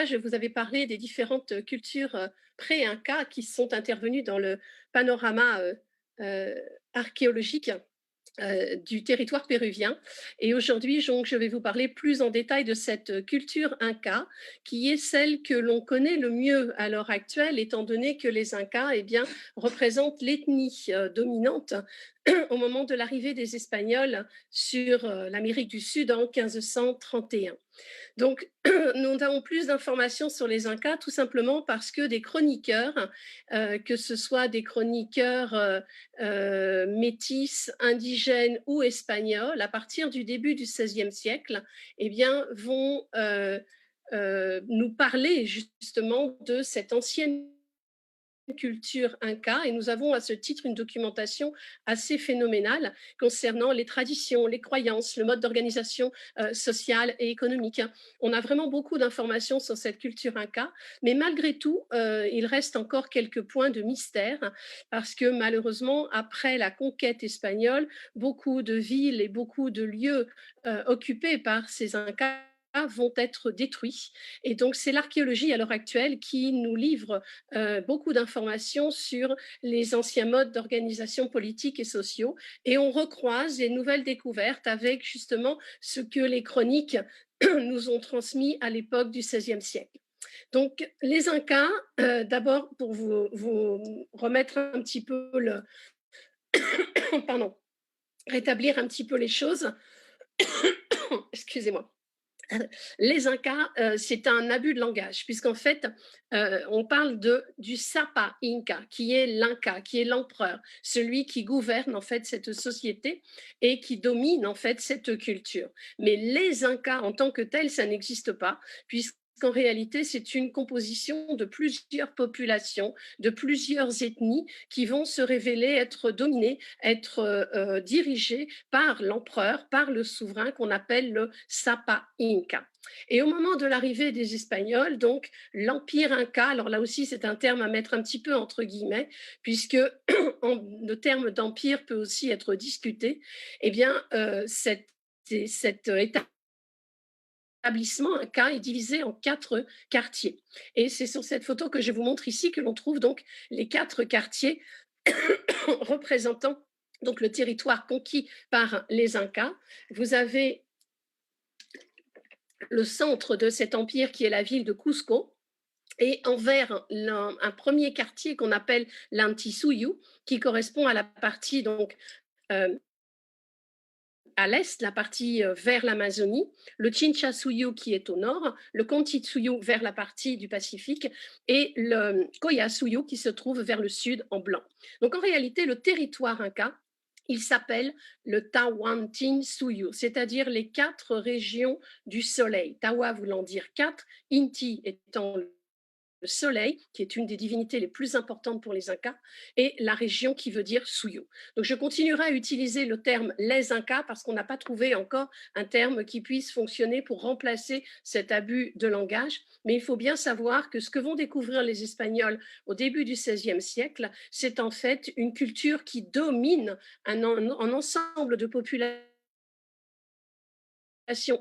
je vous avais parlé des différentes cultures pré-Inca qui sont intervenues dans le panorama archéologique du territoire péruvien. Et aujourd'hui, donc, je vais vous parler plus en détail de cette culture inca, qui est celle que l'on connaît le mieux à l'heure actuelle, étant donné que les Incas eh bien, représentent l'ethnie dominante au moment de l'arrivée des Espagnols sur l'Amérique du Sud en 1531. Donc, nous avons plus d'informations sur les Incas, tout simplement parce que des chroniqueurs, que ce soit des chroniqueurs métis, indigènes ou espagnols, à partir du début du XVIe siècle, eh bien, vont nous parler justement de cette ancienne culture inca et nous avons à ce titre une documentation assez phénoménale concernant les traditions, les croyances, le mode d'organisation sociale et économique. On a vraiment beaucoup d'informations sur cette culture inca, mais malgré tout, il reste encore quelques points de mystère parce que malheureusement, après la conquête espagnole, beaucoup de villes et beaucoup de lieux occupés par ces incas vont être détruits. Et donc, c'est l'archéologie à l'heure actuelle qui nous livre beaucoup d'informations sur les anciens modes d'organisation politique et sociaux. Et on recroise les nouvelles découvertes avec justement ce que les chroniques nous ont transmis à l'époque du XVIe siècle. Donc, les Incas, d'abord pour vous remettre un petit peu le. Pardon, rétablir un petit peu les choses. Excusez-moi. Les Incas, c'est un abus de langage, puisqu'en fait, on parle du Sapa Inca, qui est l'Inca, qui est l'empereur, celui qui gouverne en fait cette société et qui domine en fait cette culture. Mais les Incas en tant que tels, ça n'existe pas, puisqu'en réalité, c'est une composition de plusieurs populations, de plusieurs ethnies qui vont se révéler être dominées, être dirigées par l'empereur, par le souverain qu'on appelle le Sapa Inca. Et au moment de l'arrivée des Espagnols, donc l'empire Inca, alors là aussi c'est un terme à mettre un petit peu entre guillemets, puisque le terme d'empire peut aussi être discuté, eh bien cet établissement Inca est divisé en 4 quartiers. Et c'est sur cette photo que je vous montre ici que l'on trouve donc les 4 quartiers représentant donc le territoire conquis par les Incas. Vous avez le centre de cet empire qui est la ville de Cusco, et envers un premier quartier qu'on appelle l'Antisuyu, qui correspond à la partie donc euh, à l'est, la partie vers l'Amazonie, le Chinchasuyu qui est au nord, le Kontitsuyu vers la partie du Pacifique et le Koyasuyu qui se trouve vers le sud en blanc. Donc en réalité, le territoire inca, il s'appelle le Tawantinsuyu, c'est-à-dire les 4 régions du soleil. Tawa voulant dire 4, Inti étant le soleil, qui est une des divinités les plus importantes pour les Incas, et la région qui veut dire Suyu. Donc je continuerai à utiliser le terme les Incas parce qu'on n'a pas trouvé encore un terme qui puisse fonctionner pour remplacer cet abus de langage. Mais il faut bien savoir que ce que vont découvrir les Espagnols au début du XVIe siècle, c'est en fait une culture qui domine un ensemble de populations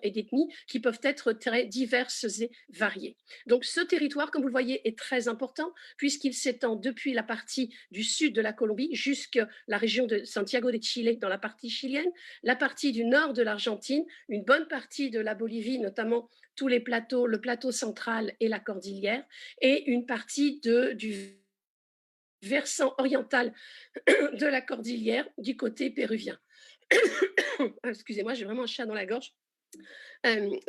et d'ethnies qui peuvent être très diverses et variées. Donc ce territoire, comme vous le voyez, est très important puisqu'il s'étend depuis la partie du sud de la Colombie jusqu'à la région de Santiago de Chile dans la partie chilienne, la partie du nord de l'Argentine, une bonne partie de la Bolivie, notamment tous les plateaux, le plateau central et la cordillère, et une partie du versant oriental de la cordillère du côté péruvien. Excusez-moi, j'ai vraiment un chat dans la gorge.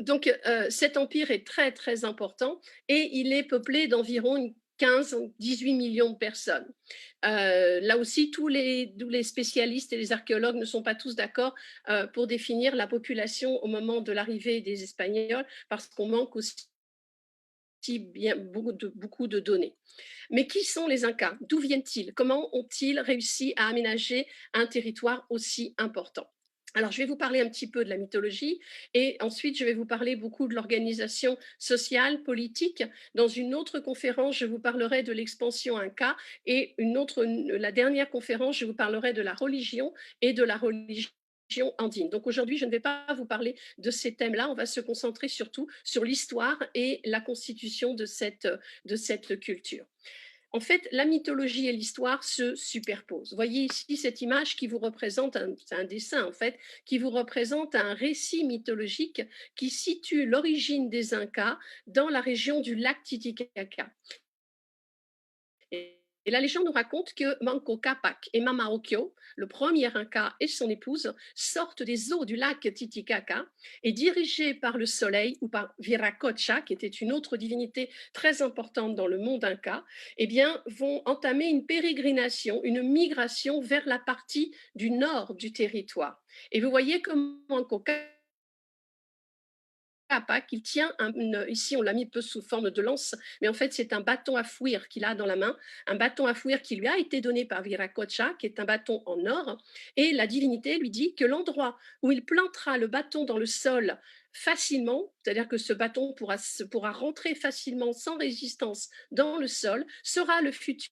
Donc, cet empire est très, très important et il est peuplé d'environ 15-18 millions de personnes. Là aussi, tous les spécialistes et les archéologues ne sont pas tous d'accord pour définir la population au moment de l'arrivée des Espagnols, parce qu'on manque aussi bien beaucoup de données. Mais qui sont les Incas? D'où viennent-ils? Comment ont-ils réussi à aménager un territoire aussi important? Alors, je vais vous parler un petit peu de la mythologie et ensuite, je vais vous parler beaucoup de l'organisation sociale, politique. Dans une autre conférence, je vous parlerai de l'expansion Inca et la dernière conférence, je vous parlerai de la religion et de la religion région andine. Donc aujourd'hui, je ne vais pas vous parler de ces thèmes-là, on va se concentrer surtout sur l'histoire et la constitution de cette culture. En fait, la mythologie et l'histoire se superposent. Vous voyez ici cette image qui vous représente, c'est un dessin en fait, qui vous représente un récit mythologique qui situe l'origine des Incas dans la région du lac Titicaca. Et la légende nous raconte que Manco Capac et Mama Ocllo, le premier Inca et son épouse, sortent des eaux du lac Titicaca et dirigés par le soleil ou par Viracocha, qui était une autre divinité très importante dans le monde Inca, eh bien, vont entamer une pérégrination, une migration vers la partie du nord du territoire. Et vous voyez comment Manco Capac, il tient ici on l'a mis peu sous forme de lance, mais en fait c'est un bâton à fouir qu'il a dans la main, un bâton à fouir qui lui a été donné par Viracocha, qui est un bâton en or, et la divinité lui dit que l'endroit où il plantera le bâton dans le sol facilement, c'est-à-dire que ce bâton pourra rentrer facilement sans résistance dans le sol, sera le futur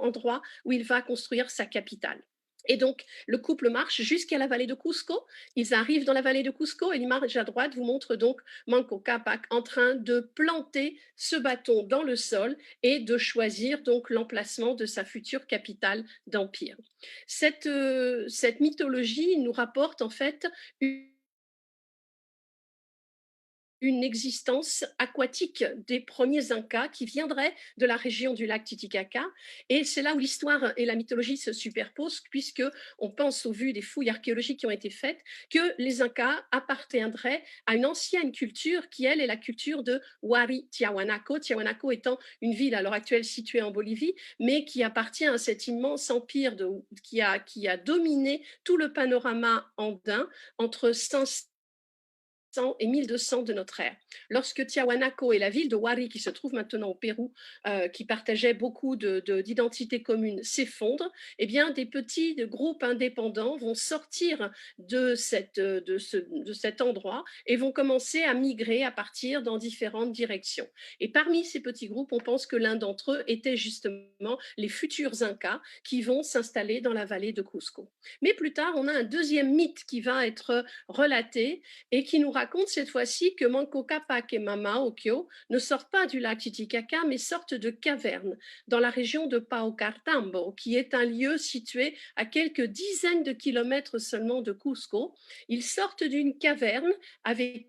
endroit où il va construire sa capitale. Et donc, le couple marche jusqu'à la vallée de Cusco. Ils arrivent dans la vallée de Cusco et l'image à droite vous montre donc Manco Capac en train de planter ce bâton dans le sol et de choisir donc l'emplacement de sa future capitale d'empire. Cette mythologie nous rapporte en fait une existence aquatique des premiers Incas qui viendraient de la région du lac Titicaca. Et c'est là où l'histoire et la mythologie se superposent, puisque on pense, au vu des fouilles archéologiques qui ont été faites, que les Incas appartiendraient à une ancienne culture qui, elle, est la culture de Huari Tiahuanaco. Tiahuanaco étant une ville à l'heure actuelle située en Bolivie, mais qui appartient à cet immense empire qui a dominé tout le panorama andin entre 500 et 1200 de notre ère. Lorsque Tiahuanaco et la ville de Huari, qui se trouve maintenant au Pérou, qui partageaient beaucoup d'identités communes, s'effondrent, eh bien, des petits groupes indépendants vont sortir de cet endroit et vont commencer à migrer, à partir dans différentes directions. Et parmi ces petits groupes, on pense que l'un d'entre eux était justement les futurs Incas qui vont s'installer dans la vallée de Cusco. Mais plus tard, on a un deuxième mythe qui va être relaté et qui nous raconte cette fois-ci que Manco Capac et Mama Ocllo ne sortent pas du lac Titicaca, mais sortent de cavernes dans la région de Paucartambo, qui est un lieu situé à quelques dizaines de kilomètres seulement de Cusco. Ils sortent d'une caverne avec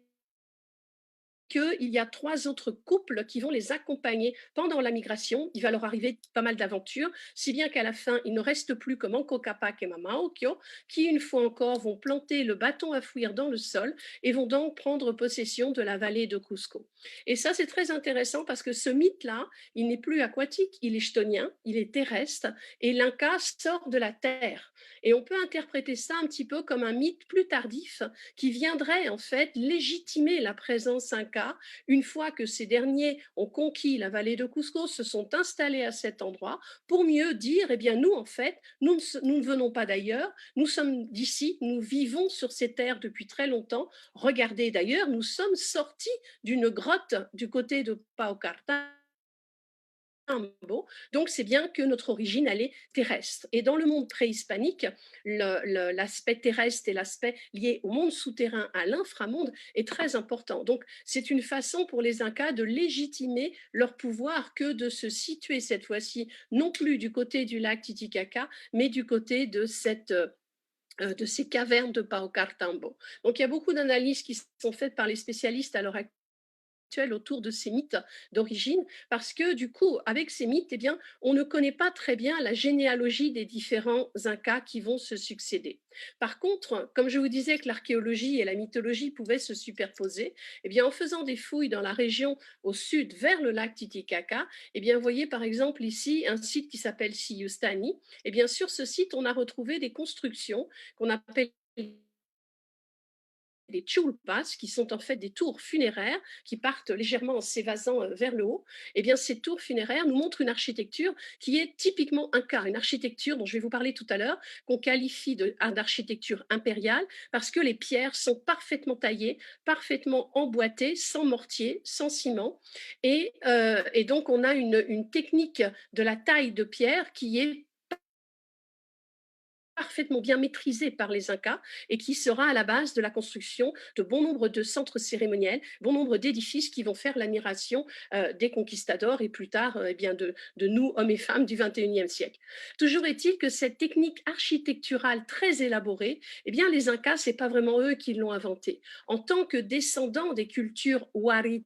qu'il y a 3 autres couples qui vont les accompagner pendant la migration. Il va leur arriver pas mal d'aventures, si bien qu'à la fin, il ne reste plus que Manco Capac et Mama Ocllo, qui, une fois encore, vont planter le bâton à fouir dans le sol et vont donc prendre possession de la vallée de Cusco. Et ça, c'est très intéressant parce que ce mythe-là, il n'est plus aquatique, il est chtonien, il est terrestre, et l'Inca sort de la terre. Et on peut interpréter ça un petit peu comme un mythe plus tardif qui viendrait en fait légitimer la présence Inca une fois que ces derniers ont conquis la vallée de Cusco, se sont installés à cet endroit pour mieux dire, eh bien nous en fait, nous ne venons pas d'ailleurs, nous sommes d'ici, nous vivons sur ces terres depuis très longtemps. Regardez d'ailleurs, nous sommes sortis d'une grotte du côté de Paucarta. Donc, c'est bien que notre origine, elle est terrestre. Et dans le monde préhispanique, l'aspect terrestre et l'aspect lié au monde souterrain, à l'inframonde, est très important. Donc, c'est une façon pour les Incas de légitimer leur pouvoir que de se situer cette fois-ci, non plus du côté du lac Titicaca, mais du côté de ces cavernes de Paucartambo. Donc, il y a beaucoup d'analyses qui sont faites par les spécialistes à l'heure actuelle autour de ces mythes d'origine, parce que du coup, avec ces mythes, eh bien, on ne connaît pas très bien la généalogie des différents Incas qui vont se succéder. Par contre, comme je vous disais que l'archéologie et la mythologie pouvaient se superposer, eh bien, en faisant des fouilles dans la région au sud vers le lac Titicaca, eh bien, vous voyez par exemple ici un site qui s'appelle Siustani. Et bien sur ce site, on a retrouvé des constructions qu'on appelle des chulpas, qui sont en fait des tours funéraires qui partent légèrement en s'évasant vers le haut. Et bien, ces tours funéraires nous montrent une architecture qui est typiquement inca, une architecture dont je vais vous parler tout à l'heure, qu'on qualifie d'architecture impériale, parce que les pierres sont parfaitement taillées, parfaitement emboîtées, sans mortier, sans ciment. Et donc, on a une technique de la taille de pierre qui est parfaitement bien maîtrisé par les Incas et qui sera à la base de la construction de bon nombre de centres cérémoniels, bon nombre d'édifices qui vont faire l'admiration des conquistadors et plus tard eh bien de nous, hommes et femmes du XXIe siècle. Toujours est-il que cette technique architecturale très élaborée, eh bien les Incas, ce n'est pas vraiment eux qui l'ont inventée. En tant que descendants des cultures Wari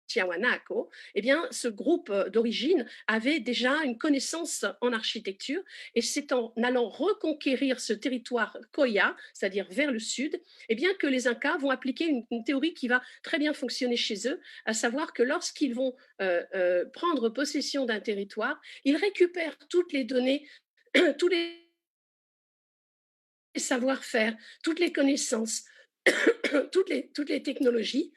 Tiahuanaco, eh bien, ce groupe d'origine avait déjà une connaissance en architecture et c'est en allant reconquérir ce territoire Koya, c'est-à-dire vers le sud, eh bien, que les Incas vont appliquer une théorie qui va très bien fonctionner chez eux, à savoir que lorsqu'ils vont prendre possession d'un territoire, ils récupèrent toutes les données, tous les savoir-faire, toutes les connaissances, toutes les technologies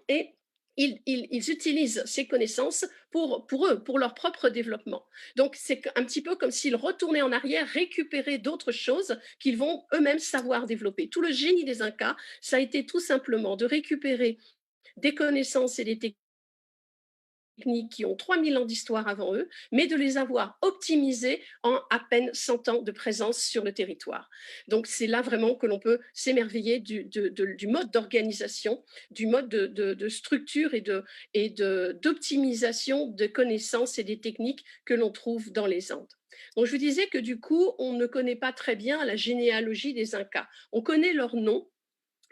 et ils utilisent ces connaissances pour eux, pour leur propre développement. Donc, c'est un petit peu comme s'ils retournaient en arrière, récupéraient d'autres choses qu'ils vont eux-mêmes savoir développer. Tout le génie des Incas, ça a été tout simplement de récupérer des connaissances et des techniques qui ont 3000 ans d'histoire avant eux, mais de les avoir optimisées en à peine 100 ans de présence sur le territoire. Donc c'est là vraiment que l'on peut s'émerveiller du mode d'organisation, du mode de structure et d'optimisation de connaissances et des techniques que l'on trouve dans les Andes. Donc je vous disais que du coup, on ne connaît pas très bien la généalogie des Incas. On connaît leur nom,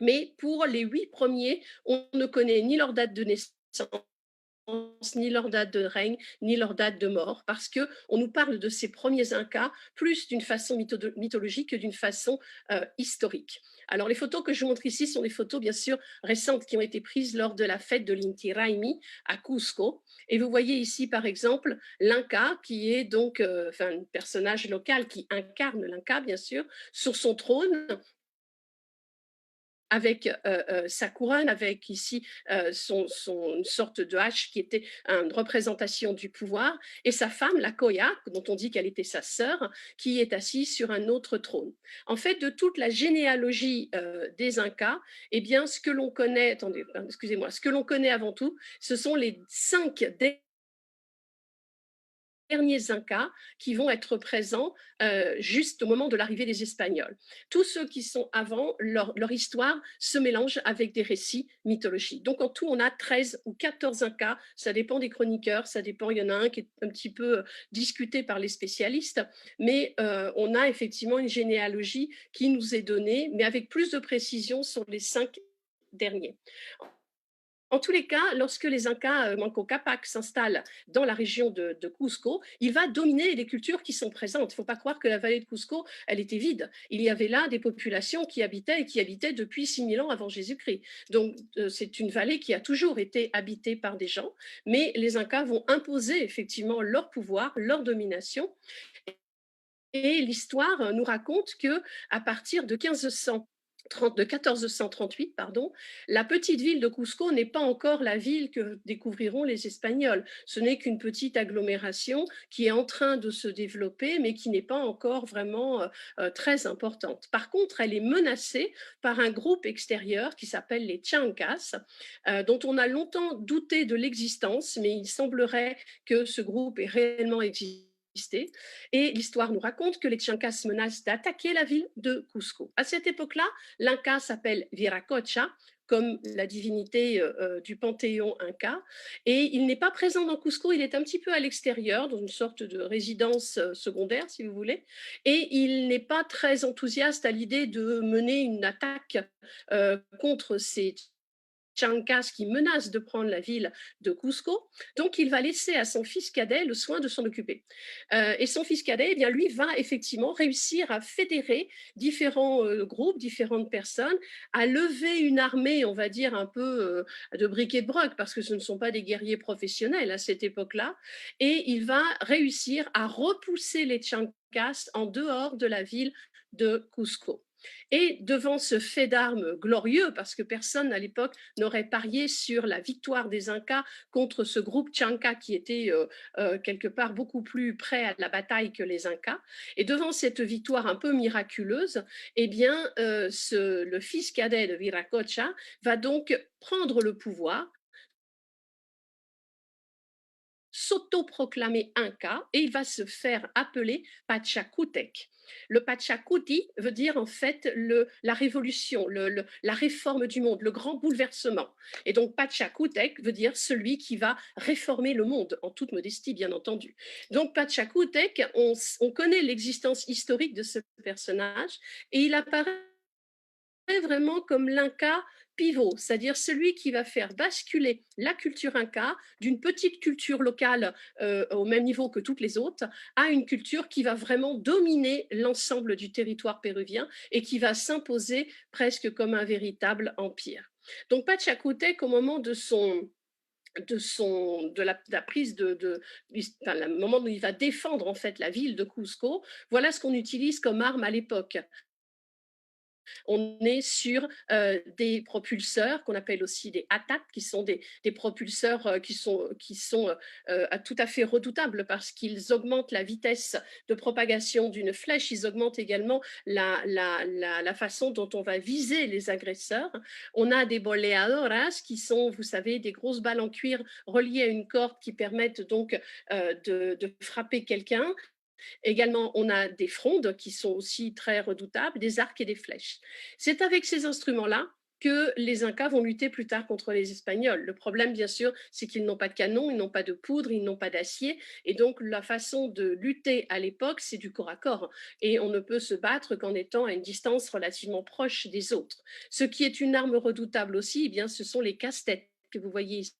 mais pour les 8 premiers, on ne connaît ni leur date de naissance, ni leur date de règne, ni leur date de mort, parce que on nous parle de ces premiers Incas plus d'une façon mythologique que d'une façon historique. Alors les photos que je vous montre ici sont des photos bien sûr récentes qui ont été prises lors de la fête de l'Inti Raymi à Cusco. Et vous voyez ici par exemple l'Inca qui est donc un personnage local qui incarne l'Inca bien sûr sur son trône avec sa couronne, avec ici une sorte de hache qui était une représentation du pouvoir, et sa femme, la Koya, dont on dit qu'elle était sa sœur, qui est assise sur un autre trône. En fait, de toute la généalogie des Incas, eh bien, ce que l'on connaît, attendez, excusez-moi, ce que l'on connaît avant tout, ce sont les 5 derniers Incas qui vont être présents juste au moment de l'arrivée des Espagnols. Tous ceux qui sont avant, leur histoire se mélange avec des récits mythologiques. Donc en tout, on a 13 ou 14 Incas, ça dépend des chroniqueurs, ça dépend, il y en a un qui est un petit peu discuté par les spécialistes, mais on a effectivement une généalogie qui nous est donnée, mais avec plus de précision sur les 5 derniers. En tous les cas, lorsque les Incas Manco Capac s'installent dans la région de Cusco, il va dominer les cultures qui sont présentes. Il ne faut pas croire que la vallée de Cusco, elle était vide. Il y avait là des populations qui habitaient et qui habitaient depuis 6000 ans avant Jésus-Christ. Donc, c'est une vallée qui a toujours été habitée par des gens, mais les Incas vont imposer effectivement leur pouvoir, leur domination. Et l'histoire nous raconte que à partir de 1438, pardon, la petite ville de Cusco n'est pas encore la ville que découvriront les Espagnols. Ce n'est qu'une petite agglomération qui est en train de se développer, mais qui n'est pas encore vraiment très importante. Par contre, elle est menacée par un groupe extérieur qui s'appelle les Chancas, dont on a longtemps douté de l'existence, mais il semblerait que ce groupe ait réellement existé. Et l'histoire nous raconte que les Chancas menacent d'attaquer la ville de Cusco. À cette époque-là, l'Inca s'appelle Viracocha, comme la divinité du panthéon Inca, et il n'est pas présent dans Cusco, il est un petit peu à l'extérieur, dans une sorte de résidence secondaire, si vous voulez, et il n'est pas très enthousiaste à l'idée de mener une attaque contre ces Chancas qui menace de prendre la ville de Cusco. Donc, il va laisser à son fils cadet le soin de s'en occuper. Et son fils cadet, eh bien, lui, va effectivement réussir à fédérer différents groupes, différentes personnes, à lever une armée, on va dire, un peu de briquet de broc, parce que ce ne sont pas des guerriers professionnels à cette époque-là. Et il va réussir à repousser les Chancas en dehors de la ville de Cusco. Et devant ce fait d'armes glorieux, parce que personne à l'époque n'aurait parié sur la victoire des Incas contre ce groupe Chanca qui était quelque part beaucoup plus prêt à la bataille que les Incas, et devant cette victoire un peu miraculeuse, eh bien, le fils cadet de Viracocha va donc prendre le pouvoir s'autoproclamer Inca et il va se faire appeler Pachacútec. Le Pachacuti veut dire en fait la révolution, la réforme du monde, le grand bouleversement. Et donc Pachacútec veut dire celui qui va réformer le monde, en toute modestie bien entendu. Donc Pachacútec, on connaît l'existence historique de ce personnage et il apparaît vraiment comme l'Inca pivot, c'est-à-dire celui qui va faire basculer la culture Inca d'une petite culture locale au même niveau que toutes les autres à une culture qui va vraiment dominer l'ensemble du territoire péruvien et qui va s'imposer presque comme un véritable empire. Donc Pachacútec, au moment de la prise enfin, le moment où il va défendre en fait la ville de Cusco, voilà ce qu'on utilise comme arme à l'époque. On est sur des propulseurs qu'on appelle aussi des ATAC, qui sont des propulseurs qui sont tout à fait redoutables parce qu'ils augmentent la vitesse de propagation d'une flèche, ils augmentent également la façon dont on va viser les agresseurs. On a des boleadoras qui sont, vous savez, des grosses balles en cuir reliées à une corde qui permettent donc de frapper quelqu'un. Également, on a des frondes qui sont aussi très redoutables, des arcs et des flèches. C'est avec ces instruments-là que les Incas vont lutter plus tard contre les Espagnols. Le problème, bien sûr, c'est qu'ils n'ont pas de canon, ils n'ont pas de poudre, ils n'ont pas d'acier. Et donc, la façon de lutter à l'époque, c'est du corps à corps. Et on ne peut se battre qu'en étant à une distance relativement proche des autres. Ce qui est une arme redoutable aussi, eh bien, ce sont les casse-têtes que vous voyez ici,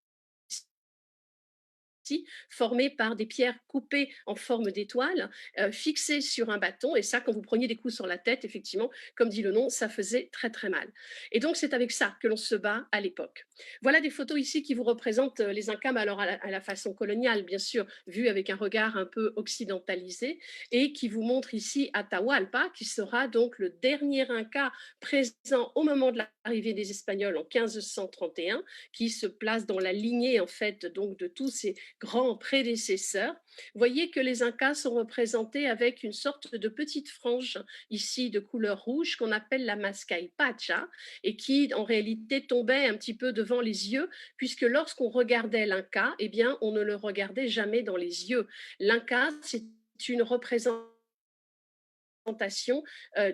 formés par des pierres coupées en forme d'étoile, fixées sur un bâton. Et ça, quand vous preniez des coups sur la tête, effectivement, comme dit le nom, ça faisait très très mal. Et donc, c'est avec ça que l'on se bat à l'époque. Voilà des photos ici qui vous représentent les Incas, mais alors à la façon coloniale, bien sûr, vue avec un regard un peu occidentalisé, et qui vous montre ici Atahualpa, qui sera donc le dernier Inca présent au moment de l'arrivée des Espagnols en 1531, qui se place dans la lignée en fait donc de tous ces grands prédécesseurs. Voyez que les Incas sont représentés avec une sorte de petite frange ici de couleur rouge qu'on appelle la mascaipacha et qui en réalité tombait un petit peu devant les yeux puisque lorsqu'on regardait l'Inca, eh bien on ne le regardait jamais dans les yeux. L'Inca, c'est une représentation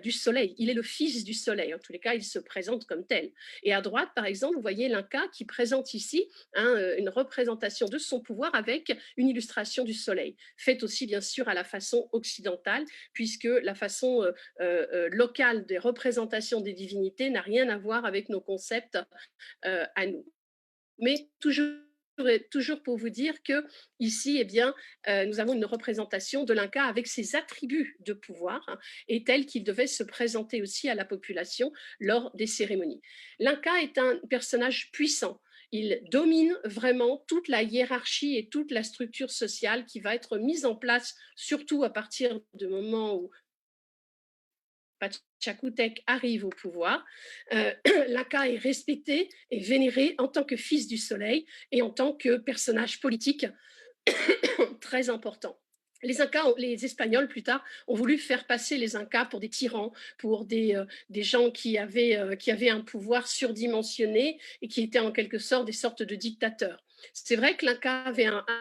du soleil. Il est le fils du soleil. En tous les cas, il se présente comme tel. Et à droite, par exemple, vous voyez l'Inca qui présente ici une représentation de son pouvoir avec une illustration du soleil, faite aussi bien sûr à la façon occidentale, puisque la façon locale des représentations des divinités n'a rien à voir avec nos concepts à nous. Mais toujours pour vous dire que ici, eh bien, nous avons une représentation de l'Inca avec ses attributs de pouvoir et tel qu'il devait se présenter aussi à la population lors des cérémonies. L'Inca est un personnage puissant. Il domine vraiment toute la hiérarchie et toute la structure sociale qui va être mise en place, surtout à partir du moment où Pachacútec arrive au pouvoir. L'Inca est respecté et vénéré en tant que fils du soleil et en tant que personnage politique très important. Les Espagnols, plus tard, ont voulu faire passer les Incas pour des tyrans, pour des gens qui avaient un pouvoir surdimensionné et qui étaient en quelque sorte des sortes de dictateurs. C'est vrai que l'Inca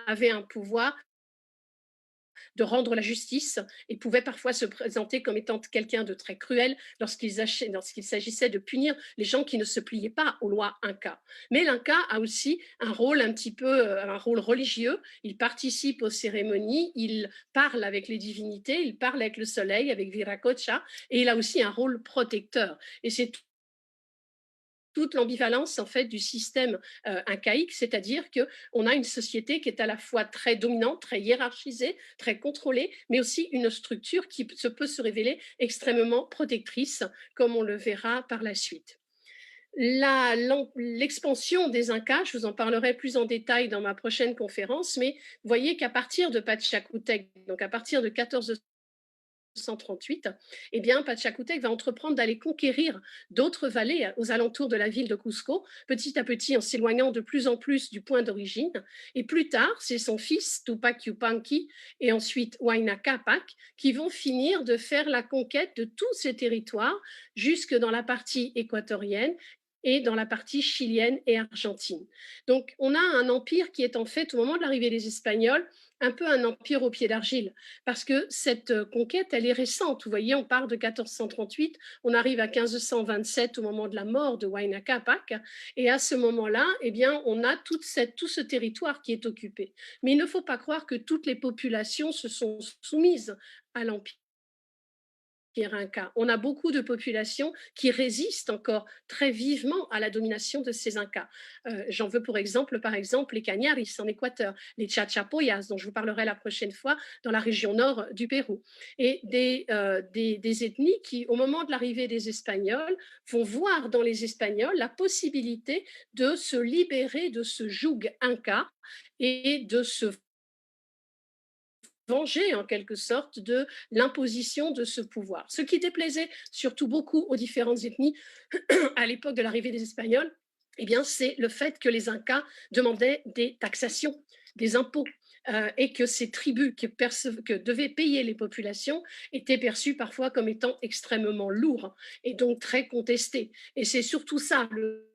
avait un pouvoir de rendre la justice et pouvait parfois se présenter comme étant quelqu'un de très cruel lorsqu'il s'agissait de punir les gens qui ne se pliaient pas aux lois Inca. Mais l'Inca a aussi un rôle un rôle religieux. Il participe aux cérémonies, il parle avec les divinités, il parle avec le soleil, avec Viracocha, et il a aussi un rôle protecteur. Et c'est toute l'ambivalence en fait du système incaïque, c'est-à-dire qu'on a une société qui est à la fois très dominante, très hiérarchisée, très contrôlée, mais aussi une structure qui peut se révéler extrêmement protectrice, comme on le verra par la suite. L'expansion des Incas, je vous en parlerai plus en détail dans ma prochaine conférence, mais vous voyez qu'à partir de Pachacútec, donc à partir de 1438, eh bien, Pachacútec va entreprendre d'aller conquérir d'autres vallées aux alentours de la ville de Cusco, petit à petit en s'éloignant de plus en plus du point d'origine. Et plus tard, c'est son fils, Tupac Yupanqui, et ensuite Huayna Capac, qui vont finir de faire la conquête de tous ces territoires jusque dans la partie équatorienne et dans la partie chilienne et argentine. Donc on a un empire qui est en fait, au moment de l'arrivée des Espagnols, un peu un empire au pied d'argile, parce que cette conquête, elle est récente. Vous voyez, on part de 1438, on arrive à 1527 au moment de la mort de Huayna Capac, et à ce moment-là, eh bien, on a tout ce territoire qui est occupé. Mais il ne faut pas croire que toutes les populations se sont soumises à l'empire Inca. On a beaucoup de populations qui résistent encore très vivement à la domination de ces Incas. J'en veux pour exemple, par exemple, les Cañaris en Équateur, les Chachapoyas, dont je vous parlerai la prochaine fois, dans la région nord du Pérou, et des ethnies qui, au moment de l'arrivée des Espagnols, vont voir dans les Espagnols la possibilité de se libérer de ce joug Inca et de se venger en quelque sorte de l'imposition de ce pouvoir. Ce qui déplaisait surtout beaucoup aux différentes ethnies à l'époque de l'arrivée des Espagnols, eh bien, c'est le fait que les Incas demandaient des taxations, des impôts, et que ces tribus que devaient payer les populations étaient perçues parfois comme étant extrêmement lourds et donc très contestés. Et c'est surtout ça le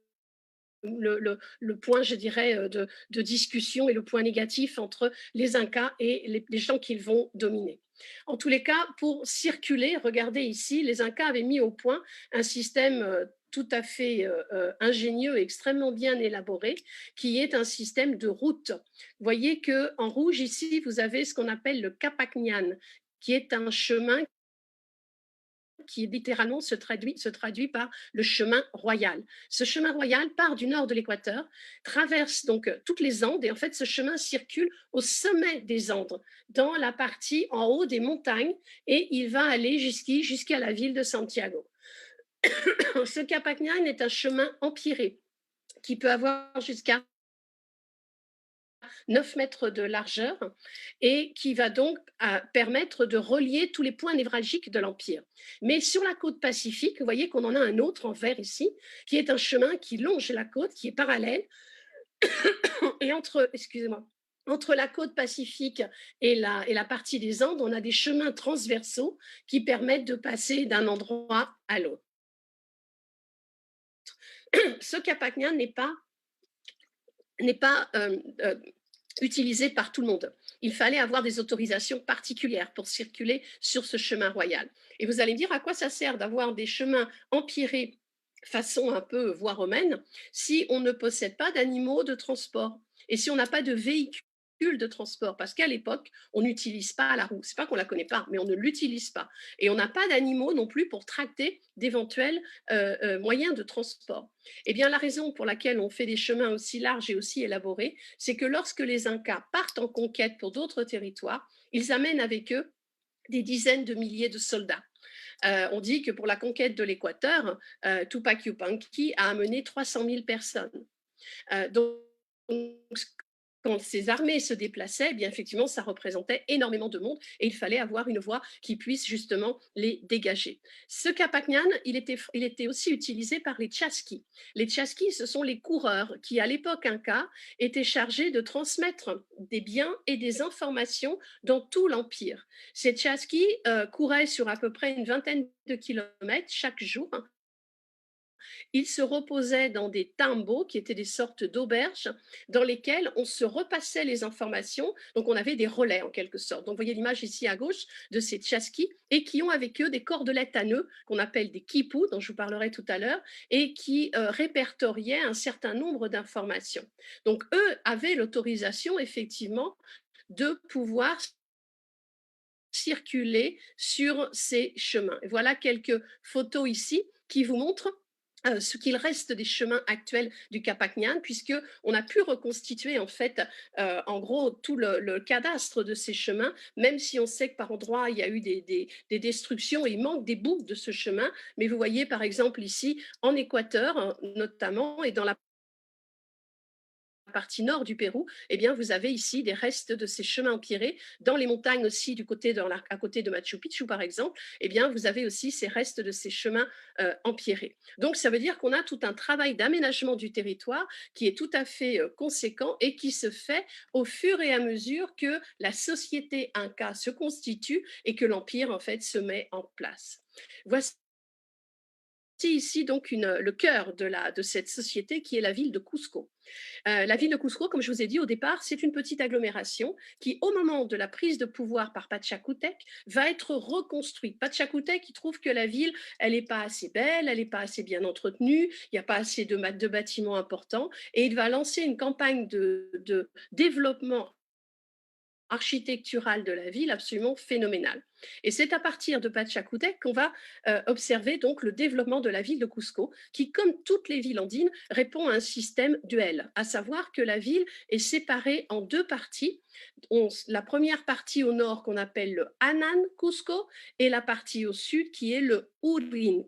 point, je dirais, de discussion et le point négatif entre les Incas et les gens qu'ils vont dominer. En tous les cas, pour circuler, regardez ici, les Incas avaient mis au point un système tout à fait ingénieux et extrêmement bien élaboré, qui est un système de route. Vous voyez qu'en rouge, ici, vous avez ce qu'on appelle le Capacñan, qui est un chemin qui littéralement se traduit par le chemin royal. Ce chemin royal part du nord de l'Équateur, traverse donc toutes les Andes, et en fait ce chemin circule au sommet des Andes, dans la partie en haut des montagnes, et il va aller jusqu'à la ville de Santiago. Ce Capacñan est un chemin empyré qui peut avoir jusqu'à 9 mètres de largeur et qui va donc permettre de relier tous les points névralgiques de l'Empire. Mais sur la côte pacifique, vous voyez qu'on en a un autre en vert ici, qui est un chemin qui longe la côte, qui est parallèle, et entre la côte pacifique et la partie des Andes, on a des chemins transversaux qui permettent de passer d'un endroit à l'autre. Ce Capacñan n'est pas utilisé par tout le monde. Il fallait avoir des autorisations particulières pour circuler sur ce chemin royal. Et vous allez me dire à quoi ça sert d'avoir des chemins empyrés façon un peu voie romaine si on ne possède pas d'animaux de transport et si on n'a pas de véhicules de transport, parce qu'à l'époque, on n'utilise pas la roue. C'est pas qu'on la connaît pas, mais on ne l'utilise pas. Et on n'a pas d'animaux non plus pour tracter d'éventuels moyens de transport. Eh bien, la raison pour laquelle on fait des chemins aussi larges et aussi élaborés, c'est que lorsque les Incas partent en conquête pour d'autres territoires, ils amènent avec eux des dizaines de milliers de soldats. On dit que pour la conquête de l'Équateur, Tupac Yupanqui a amené 300 000 personnes. Donc, quand ces armées se déplaçaient, eh bien effectivement, ça représentait énormément de monde et il fallait avoir une voie qui puisse justement les dégager. Ce Capacñan, il était aussi utilisé par les Chasquis. Les Chasquis, ce sont les coureurs qui, à l'époque Inca, étaient chargés de transmettre des biens et des informations dans tout l'Empire. Ces Chasquis couraient sur à peu près une vingtaine de kilomètres chaque jour. Ils se reposaient dans des tambos, qui étaient des sortes d'auberges, dans lesquelles on se repassait les informations. Donc, on avait des relais, en quelque sorte. Donc, vous voyez l'image ici à gauche de ces tchaskis, et qui ont avec eux des cordelettes à nœuds, qu'on appelle des quipus, dont je vous parlerai tout à l'heure, et qui répertoriaient un certain nombre d'informations. Donc, eux avaient l'autorisation, effectivement, de pouvoir circuler sur ces chemins. Et voilà quelques photos ici qui vous montrent ce qu'il reste des chemins actuels du Capacñan, puisque on a pu reconstituer en fait, en gros, tout le cadastre de ces chemins, même si on sait que par endroits il y a eu des destructions et il manque des bouts de ce chemin. Mais vous voyez par exemple ici en Équateur, notamment, et dans la partie nord du Pérou, eh bien, vous avez ici des restes de ces chemins empyrés. Dans les montagnes aussi, à côté de Machu Picchu, par exemple, eh bien, vous avez aussi ces restes de ces chemins empyrés. Donc, ça veut dire qu'on a tout un travail d'aménagement du territoire qui est tout à fait conséquent et qui se fait au fur et à mesure que la société inca se constitue et que l'empire, en fait, se met en place. Voici ici donc le cœur de cette société qui est la ville de Cusco. La ville de Cusco, comme je vous ai dit au départ, c'est une petite agglomération qui, au moment de la prise de pouvoir par Pachacútec, va être reconstruite. Pachacútec, il trouve que la ville, elle n'est pas assez belle, elle n'est pas assez bien entretenue, il n'y a pas assez de bâtiments importants, et il va lancer une campagne de développement architecturale de la ville absolument phénoménale. Et c'est à partir de Pachacútec qu'on va observer donc le développement de la ville de Cusco, qui, comme toutes les villes andines, répond à un système duel, à savoir que la ville est séparée en deux parties. La première partie au nord qu'on appelle le Anan Cusco et la partie au sud qui est le Urin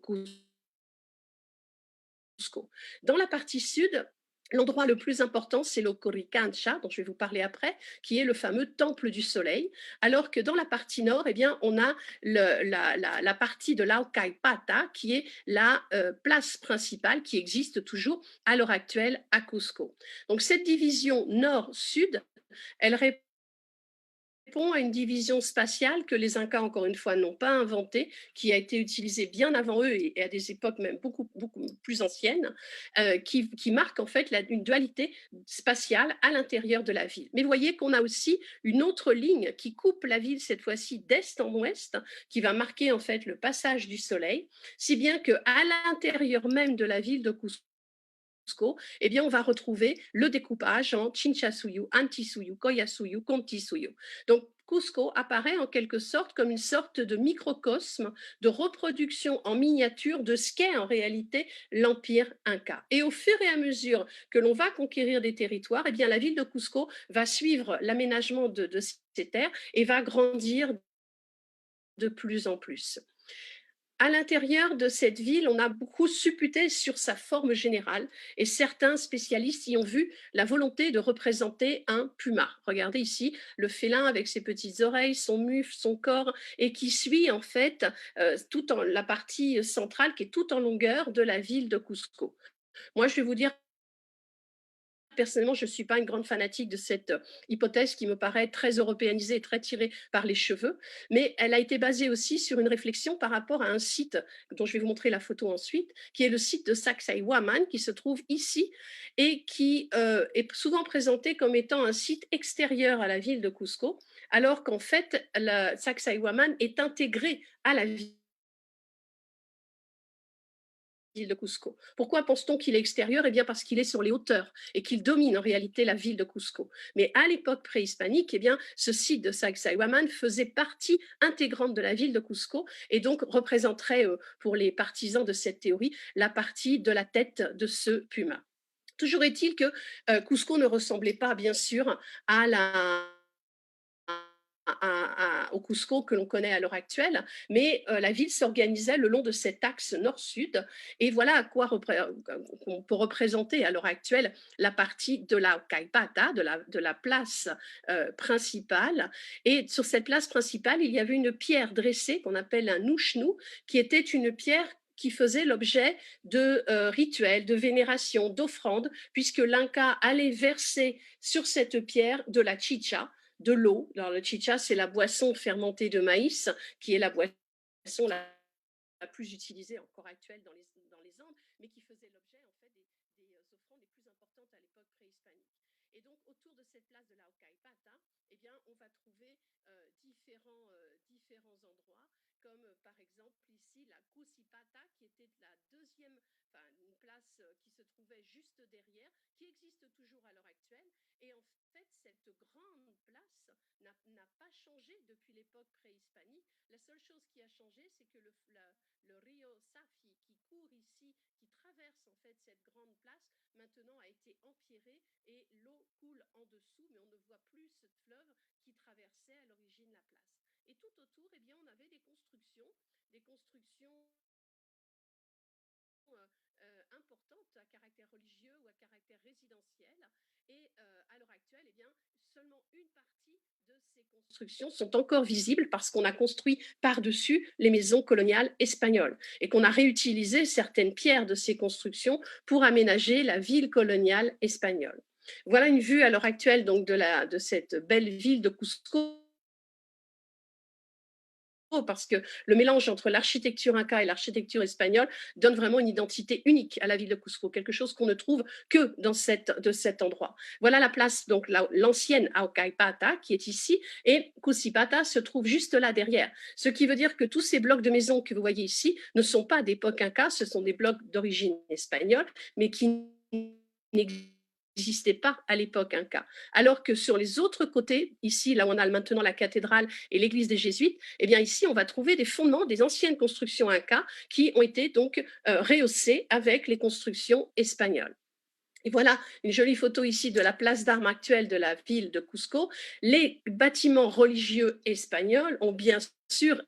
Cusco. Dans la partie sud, l'endroit le plus important, c'est le Coricancha, dont je vais vous parler après, qui est le fameux temple du soleil, alors que dans la partie nord, eh bien, on a la partie de l'Aucaipata, qui est la place principale qui existe toujours à l'heure actuelle à Cusco. Donc cette division nord-sud, elle répond à une division spatiale que les Incas, encore une fois, n'ont pas inventée, qui a été utilisée bien avant eux et à des époques même beaucoup plus anciennes, qui marque en fait une dualité spatiale à l'intérieur de la ville. Mais vous voyez qu'on a aussi une autre ligne qui coupe la ville, cette fois-ci d'est en ouest, qui va marquer en fait le passage du soleil, si bien qu'à l'intérieur même de la ville de Cusco, eh bien, on va retrouver le découpage en Chinchasuyu, Antisuyu, Koyasuyu, Kontisuyu. Donc, Cusco apparaît en quelque sorte comme une sorte de microcosme de reproduction en miniature de ce qu'est en réalité l'empire inca. Et au fur et à mesure que l'on va conquérir des territoires, eh bien, la ville de Cusco va suivre l'aménagement de ces terres et va grandir de plus en plus. À l'intérieur de cette ville, on a beaucoup supputé sur sa forme générale et certains spécialistes y ont vu la volonté de représenter un puma. Regardez ici le félin avec ses petites oreilles, son mufle, son corps et qui suit en fait tout en la partie centrale qui est tout en longueur de la ville de Cusco. Moi, je vais vous dire personnellement, je ne suis pas une grande fanatique de cette hypothèse qui me paraît très européanisée et très tirée par les cheveux, mais elle a été basée aussi sur une réflexion par rapport à un site dont je vais vous montrer la photo ensuite, qui est le site de Sacsayhuaman, qui se trouve ici et qui est souvent présenté comme étant un site extérieur à la ville de Cusco, alors qu'en fait, Sacsayhuaman est intégré à la ville de Cusco. Pourquoi pense-t-on qu'il est extérieur? Eh bien parce qu'il est sur les hauteurs et qu'il domine en réalité la ville de Cusco. Mais à l'époque préhispanique, eh bien, ce site de Sacsayhuaman faisait partie intégrante de la ville de Cusco et donc représenterait pour les partisans de cette théorie la partie de la tête de ce puma. Toujours est-il que Cusco ne ressemblait pas bien sûr à au Cusco que l'on connaît à l'heure actuelle, mais la ville s'organisait le long de cet axe nord-sud. Et voilà à quoi on peut représenter à l'heure actuelle la partie de la Caipata, de la place principale. Et sur cette place principale, il y avait une pierre dressée qu'on appelle un nushnu, qui était une pierre qui faisait l'objet de rituels, de vénération, d'offrandes, puisque l'Inca allait verser sur cette pierre de la chicha, de l'eau. Alors, le chicha, c'est la boisson fermentée de maïs, qui est la boisson la plus utilisée encore actuelle dans les Andes, mais qui faisait l'objet en fait des offrandes les plus importantes à l'époque préhispanique. Et donc, autour de cette place de la Ocaipata, eh bien, on va trouver différents endroits, comme par exemple ici la Cusipata, qui était la deuxième, enfin une place qui se trouvait juste derrière, qui existe toujours à l'heure actuelle. Et en fait, cette grande place n'a pas changé depuis l'époque préhispanique. La seule chose qui a changé, c'est que le rio Safi qui court ici, qui traverse en fait cette grande place, maintenant a été empierré et l'eau coule en dessous, mais on ne voit plus ce fleuve qui traversait à l'origine la place. Et tout autour, eh bien, on avait des constructions importantes à caractère religieux ou à caractère résidentiel. Et à l'heure actuelle, eh bien, seulement une partie de ces constructions sont encore visibles parce qu'on a construit par-dessus les maisons coloniales espagnoles et qu'on a réutilisé certaines pierres de ces constructions pour aménager la ville coloniale espagnole. Voilà une vue à l'heure actuelle donc de cette belle ville de Cusco parce que le mélange entre l'architecture inca et l'architecture espagnole donne vraiment une identité unique à la ville de Cusco, quelque chose qu'on ne trouve que de cet endroit. Voilà la place, donc l'ancienne Aucaipata qui est ici, et Cusipata se trouve juste là derrière. Ce qui veut dire que tous ces blocs de maisons que vous voyez ici ne sont pas d'époque inca, ce sont des blocs d'origine espagnole, mais qui n'existaient pas à l'époque inca. Alors que sur les autres côtés, ici, là où on a maintenant la cathédrale et l'église des Jésuites, eh bien ici, on va trouver des fondements des anciennes constructions incas qui ont été donc rehaussées avec les constructions espagnoles. Et voilà une jolie photo ici de la place d'armes actuelle de la ville de Cusco. Les bâtiments religieux espagnols ont bien sûr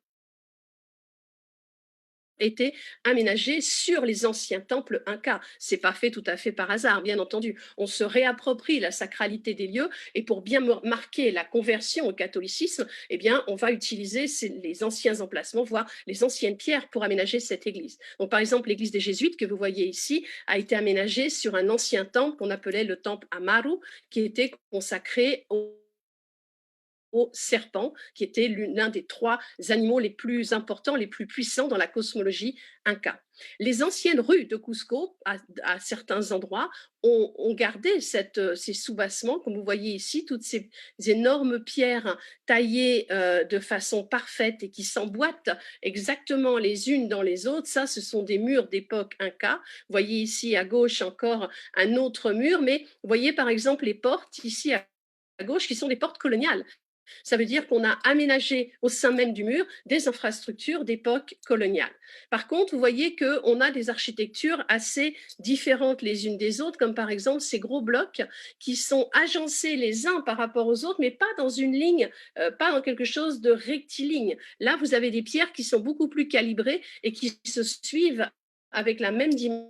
été aménagés sur les anciens temples incas. C'est pas fait tout à fait par hasard, bien entendu. On se réapproprie la sacralité des lieux et pour bien marquer la conversion au catholicisme, eh bien, on va utiliser les anciens emplacements, voire les anciennes pierres pour aménager cette église. Donc, par exemple, l'église des Jésuites que vous voyez ici a été aménagée sur un ancien temple qu'on appelait le temple Amaru, qui était consacré au serpent, qui était l'un des trois animaux les plus importants, les plus puissants dans la cosmologie inca. Les anciennes rues de Cusco, à certains endroits, ont gardé ces soubassements, comme vous voyez ici, toutes ces énormes pierres taillées de façon parfaite et qui s'emboîtent exactement les unes dans les autres. Ça, ce sont des murs d'époque inca. Vous voyez ici à gauche encore un autre mur, mais vous voyez par exemple les portes ici à gauche qui sont des portes coloniales. Ça veut dire qu'on a aménagé au sein même du mur des infrastructures d'époque coloniale. Par contre, vous voyez qu'on a des architectures assez différentes les unes des autres, comme par exemple ces gros blocs qui sont agencés les uns par rapport aux autres, mais pas dans une ligne, pas dans quelque chose de rectiligne. Là, vous avez des pierres qui sont beaucoup plus calibrées et qui se suivent avec la même dimension.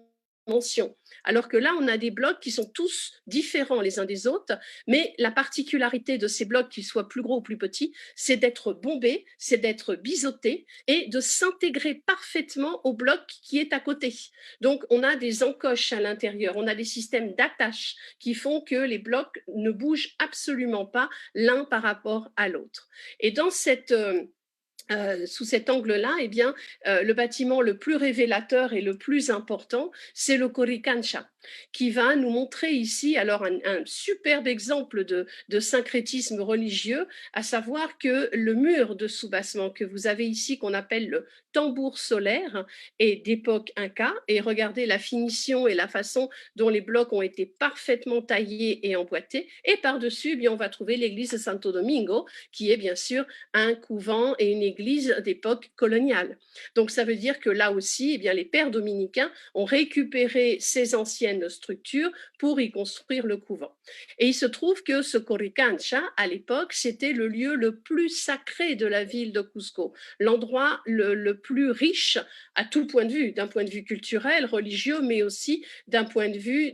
Alors que là, on a des blocs qui sont tous différents les uns des autres, mais la particularité de ces blocs, qu'ils soient plus gros ou plus petits, c'est d'être bombés, c'est d'être biseautés et de s'intégrer parfaitement au bloc qui est à côté. Donc, on a des encoches à l'intérieur, on a des systèmes d'attache qui font que les blocs ne bougent absolument pas l'un par rapport à l'autre. Et dans sous cet angle-là, eh bien, le bâtiment le plus révélateur et le plus important, c'est le Coricancha, qui va nous montrer ici alors un superbe exemple de syncrétisme religieux, à savoir que le mur de soubassement que vous avez ici, qu'on appelle le tambour solaire, est d'époque inca, et regardez la finition et la façon dont les blocs ont été parfaitement taillés et emboîtés, et par-dessus, eh bien, on va trouver l'église de Santo Domingo, qui est bien sûr un couvent et une église d'époque coloniale. Donc ça veut dire que là aussi, eh bien, les pères dominicains ont récupéré ces anciennes structures pour y construire le couvent. Et il se trouve que ce Coricancha, à l'époque, c'était le lieu le plus sacré de la ville de Cusco, l'endroit le plus riche à tout point de vue, d'un point de vue culturel, religieux, mais aussi d'un point de vue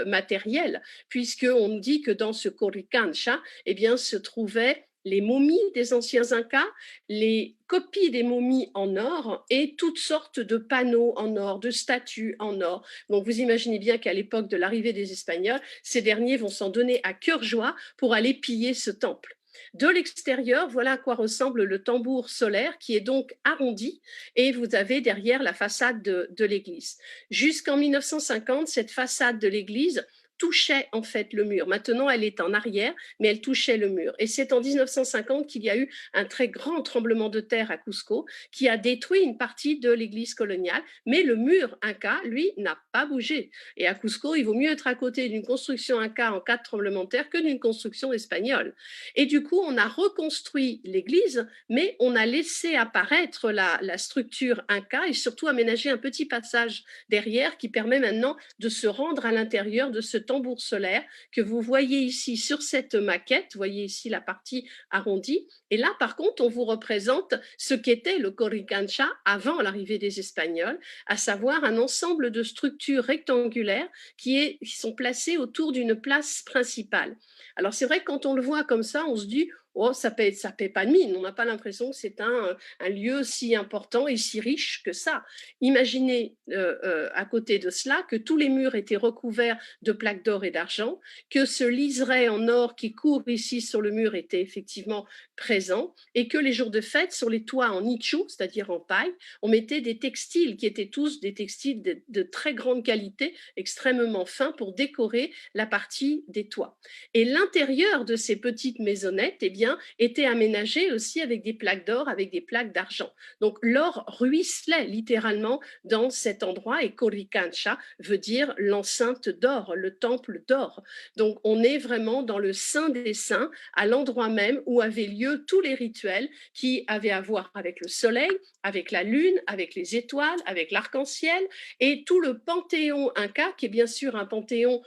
matériel, puisqu'on nous dit que dans ce Coricancha, eh bien, se trouvaient les momies des anciens Incas, les copies des momies en or et toutes sortes de panneaux en or, de statues en or. Donc vous imaginez bien qu'à l'époque de l'arrivée des Espagnols, ces derniers vont s'en donner à cœur joie pour aller piller ce temple. De l'extérieur, voilà à quoi ressemble le tambour solaire qui est donc arrondi et vous avez derrière la façade de l'église. Jusqu'en 1950, cette façade de l'église touchait en fait le mur. Maintenant, elle est en arrière, mais elle touchait le mur. Et c'est en 1950 qu'il y a eu un très grand tremblement de terre à Cusco qui a détruit une partie de l'église coloniale, mais le mur inca, lui, n'a pas bougé. Et à Cusco, il vaut mieux être à côté d'une construction inca en cas de tremblement de terre que d'une construction espagnole. Et du coup, on a reconstruit l'église, mais on a laissé apparaître la structure inca et surtout aménagé un petit passage derrière qui permet maintenant de se rendre à l'intérieur de ce tambour solaire que vous voyez ici sur cette maquette. Vous voyez ici la partie arrondie. Et là, par contre, on vous représente ce qu'était le Coricancha avant l'arrivée des Espagnols, à savoir un ensemble de structures rectangulaires qui sont placées autour d'une place principale. Alors, c'est vrai que quand on le voit comme ça, on se dit oh, ça paie pas de mine. On n'a pas l'impression que c'est un lieu si important et si riche que ça. Imaginez à côté de cela que tous les murs étaient recouverts de plaques d'or et d'argent, que ce liseré en or qui court ici sur le mur était effectivement présents et que les jours de fête, sur les toits en nichu, c'est-à-dire en paille, on mettait des textiles qui étaient tous des textiles de très grande qualité, extrêmement fins pour décorer la partie des toits. Et l'intérieur de ces petites maisonnettes, eh bien, était aménagé aussi avec des plaques d'or, avec des plaques d'argent. Donc l'or ruisselait littéralement dans cet endroit et Coricancha veut dire l'enceinte d'or, le temple d'or. Donc on est vraiment dans le saint des saints, à l'endroit même où avaient lieu tous les rituels qui avaient à voir avec le soleil, avec la lune, avec les étoiles, avec l'arc-en-ciel et tout le panthéon inca, qui est bien sûr un panthéon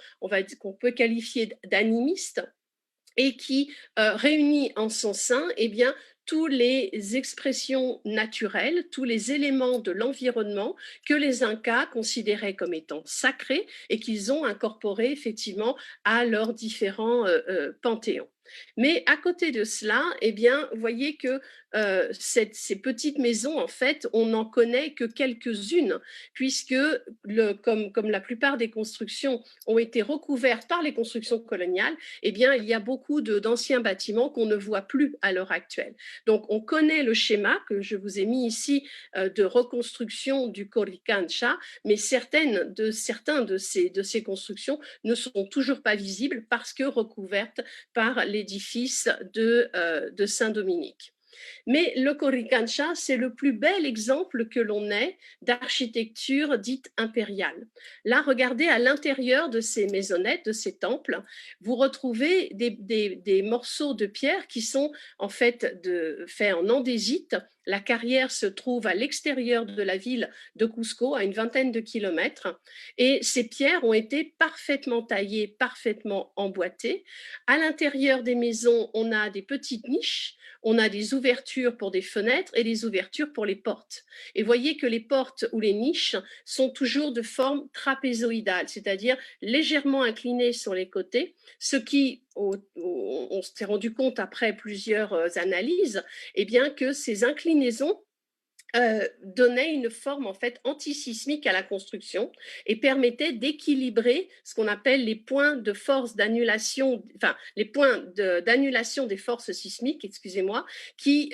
qu'on peut qualifier d'animiste, et qui réunit en son sein eh bien, toutes les expressions naturelles, tous les éléments de l'environnement que les Incas considéraient comme étant sacrés et qu'ils ont incorporés effectivement à leurs différents panthéons. Mais à côté de cela, eh bien, vous voyez que ces petites maisons, en fait, on n'en connaît que quelques-unes, puisque comme la plupart des constructions ont été recouvertes par les constructions coloniales, eh bien, il y a beaucoup d'anciens bâtiments qu'on ne voit plus à l'heure actuelle. Donc, on connaît le schéma que je vous ai mis ici de reconstruction du Coricancha, mais certains de ces constructions ne sont toujours pas visibles parce que recouvertes par l'édifice de Saint-Dominique. Mais le Coricancha, c'est le plus bel exemple que l'on ait d'architecture dite impériale. Là, regardez à l'intérieur de ces maisonnettes, de ces temples, vous retrouvez des morceaux de pierre qui sont en fait faits en andésite. La carrière se trouve à l'extérieur de la ville de Cusco, à une vingtaine de kilomètres, et ces pierres ont été parfaitement taillées, parfaitement emboîtées. À l'intérieur des maisons, on a des petites niches, on a des ouvertures pour des fenêtres et des ouvertures pour les portes. Et voyez que les portes ou les niches sont toujours de forme trapézoïdale, c'est-à-dire légèrement inclinées sur les côtés, ce qui, on s'est rendu compte après plusieurs analyses, eh bien que ces inclinaisons donnait une forme en fait antisismique à la construction et permettait d'équilibrer ce qu'on appelle les points de force d'annulation, enfin les points d'annulation des forces sismiques, excusez-moi, qui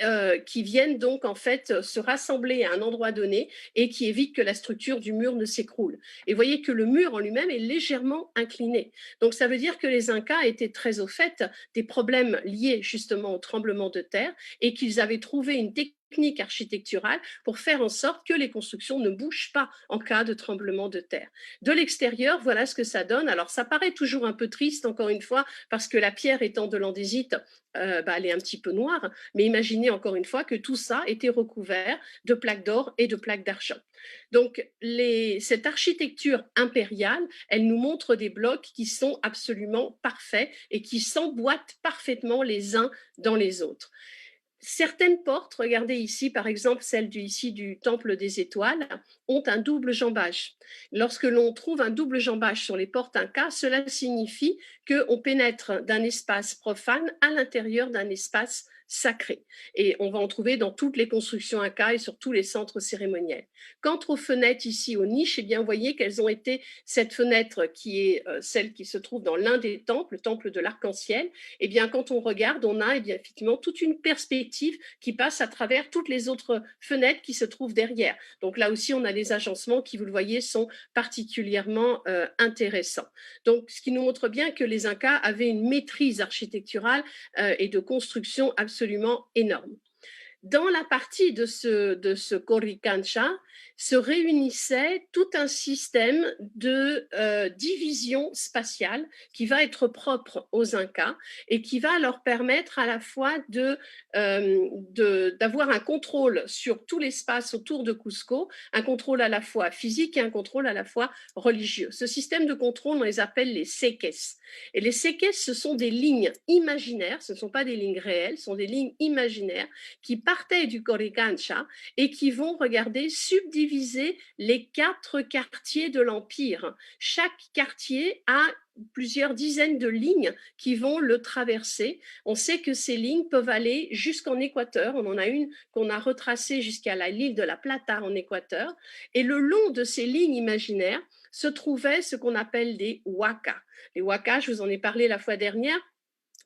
viennent donc en fait se rassembler à un endroit donné et qui évitent que la structure du mur ne s'écroule. Et vous voyez que le mur en lui-même est légèrement incliné. Donc ça veut dire que les Incas étaient très au fait des problèmes liés justement au tremblement de terre et qu'ils avaient trouvé une technique architecturale pour faire en sorte que les constructions ne bougent pas en cas de tremblement de terre. De l'extérieur, voilà ce que ça donne. Alors, ça paraît toujours un peu triste, encore une fois, parce que la pierre étant de l'andésite, elle est un petit peu noire, mais imaginez encore une fois que tout ça était recouvert de plaques d'or et de plaques d'argent. Donc, cette architecture impériale, elle nous montre des blocs qui sont absolument parfaits et qui s'emboîtent parfaitement les uns dans les autres. Certaines portes, regardez ici par exemple celle du Temple des Étoiles, ont un double jambage. Lorsque l'on trouve un double jambage sur les portes Inca, cela signifie qu'on pénètre d'un espace profane à l'intérieur d'un espace sacré. Et on va en trouver dans toutes les constructions Inca et sur tous les centres cérémoniels. Quant aux fenêtres ici, aux niches, eh bien, vous voyez qu'elles ont été, cette fenêtre qui est celle qui se trouve dans l'un des temples, le temple de l'arc-en-ciel, eh bien, quand on regarde, on a eh bien, effectivement toute une perspective qui passe à travers toutes les autres fenêtres qui se trouvent derrière. Donc là aussi, on a des agencements qui, vous le voyez, sont particulièrement intéressants. Donc, ce qui nous montre bien que les Incas avaient une maîtrise architecturale et de construction absolument énorme. Dans la partie de ce Coricancha se réunissait tout un système de division spatiale qui va être propre aux Incas et qui va leur permettre à la fois d'avoir un contrôle sur tout l'espace autour de Cusco, un contrôle à la fois physique et un contrôle à la fois religieux. Ce système de contrôle, on les appelle les seques. Et les seques, ce sont des lignes imaginaires, ce ne sont pas des lignes réelles, ce sont des lignes imaginaires qui partaient du Coricancha et qui vont, regarder, subdiviser les 4 quartiers de l'Empire. Chaque quartier a plusieurs dizaines de lignes qui vont le traverser. On sait que ces lignes peuvent aller jusqu'en Équateur. On en a une qu'on a retracée jusqu'à l'île de la Plata en Équateur. Et le long de ces lignes imaginaires se trouvaient ce qu'on appelle des huacas. Les huacas, je vous en ai parlé la fois dernière,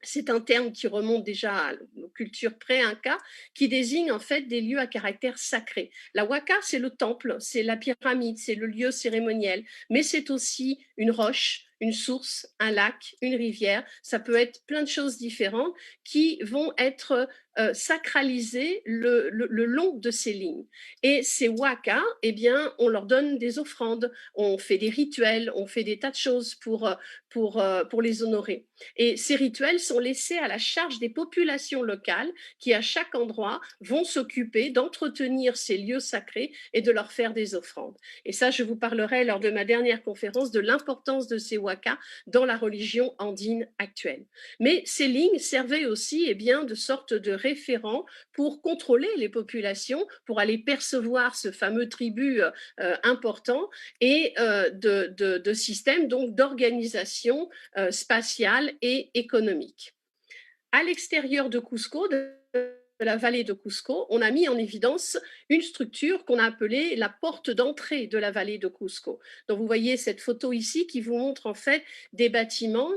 C'est un terme qui remonte déjà à nos cultures pré-inca, qui désigne en fait des lieux à caractère sacré. La Waka, c'est le temple, c'est la pyramide, c'est le lieu cérémoniel, mais c'est aussi une roche, une source, un lac, une rivière. Ça peut être plein de choses différentes qui vont être sacralisées le long de ces lignes. Et ces Waka, eh bien, on leur donne des offrandes, on fait des rituels, on fait des tas de choses pour les honorer. Et ces rituels sont laissés à la charge des populations locales qui, à chaque endroit, vont s'occuper d'entretenir ces lieux sacrés et de leur faire des offrandes. Et ça, je vous parlerai lors de ma dernière conférence de l'importance de ces wakas dans la religion andine actuelle. Mais ces lignes servaient aussi bien, de sorte de référent pour contrôler les populations, pour aller percevoir ce fameux tribut important et de système donc d'organisation spatiale et économique. À l'extérieur de Cusco, de la vallée de Cusco, on a mis en évidence une structure qu'on a appelée la porte d'entrée de la vallée de Cusco. Donc vous voyez cette photo ici qui vous montre en fait des bâtiments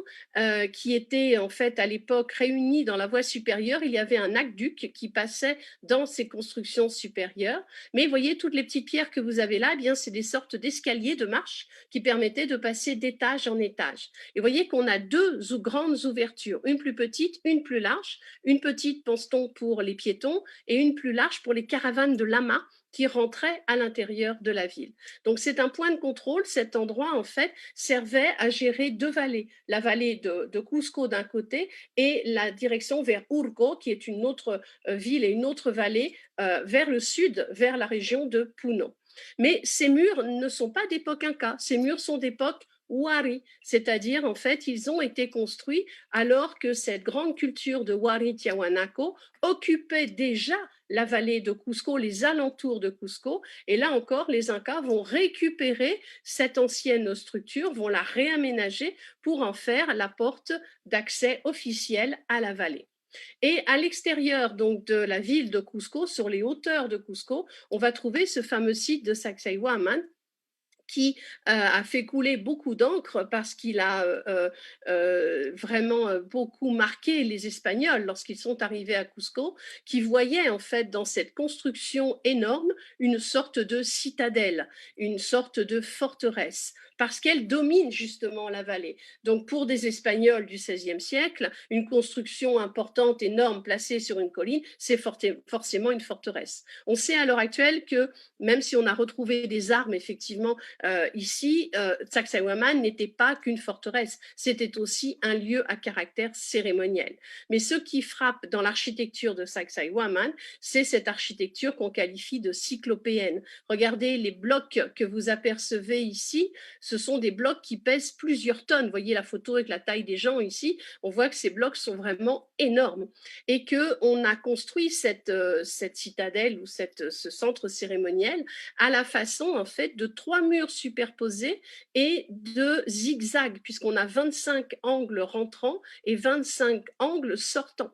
qui étaient en fait à l'époque réunis dans la voie supérieure. Il y avait un aqueduc qui passait dans ces constructions supérieures. Mais vous voyez toutes les petites pierres que vous avez là, eh bien c'est des sortes d'escaliers de marche qui permettaient de passer d'étage en étage. Et vous voyez qu'on a deux grandes ouvertures, une plus petite, une plus large. Une petite, pense-t-on, pour les piétons et une plus large pour les caravanes de lamas qui rentraient à l'intérieur de la ville. Donc c'est un point de contrôle. Cet endroit, en fait, servait à gérer deux vallées. La vallée de Cusco d'un côté et la direction vers Urco, qui est une autre ville et une autre vallée vers le sud, vers la région de Puno. Mais ces murs ne sont pas d'époque inca, ces murs sont d'époque Wari, c'est-à-dire en fait ils ont été construits alors que cette grande culture de Wari Tiahuanaco occupait déjà la vallée de Cusco, les alentours de Cusco, et là encore les Incas vont récupérer cette ancienne structure, vont la réaménager pour en faire la porte d'accès officielle à la vallée. Et à l'extérieur donc de la ville de Cusco, sur les hauteurs de Cusco, on va trouver ce fameux site de Sacsayhuaman qui a fait couler beaucoup d'encre parce qu'il a vraiment beaucoup marqué les Espagnols lorsqu'ils sont arrivés à Cusco, qui voyaient en fait dans cette construction énorme une sorte de citadelle, une sorte de forteresse, parce qu'elle domine justement la vallée. Donc pour des Espagnols du XVIe siècle, une construction importante, énorme, placée sur une colline, c'est forcément une forteresse. On sait à l'heure actuelle que même si on a retrouvé des armes effectivement ici, Sacsayhuaman n'était pas qu'une forteresse, c'était aussi un lieu à caractère cérémoniel. Mais ce qui frappe dans l'architecture de Sacsayhuaman, c'est cette architecture qu'on qualifie de cyclopéenne. Regardez les blocs que vous apercevez ici, ce sont des blocs qui pèsent plusieurs tonnes. Vous voyez la photo avec la taille des gens ici, on voit que ces blocs sont vraiment énormes et qu'on a construit cette citadelle ou ce centre cérémoniel à la façon en fait de 3 murs superposés et de zigzags, puisqu'on a 25 angles rentrants et 25 angles sortants.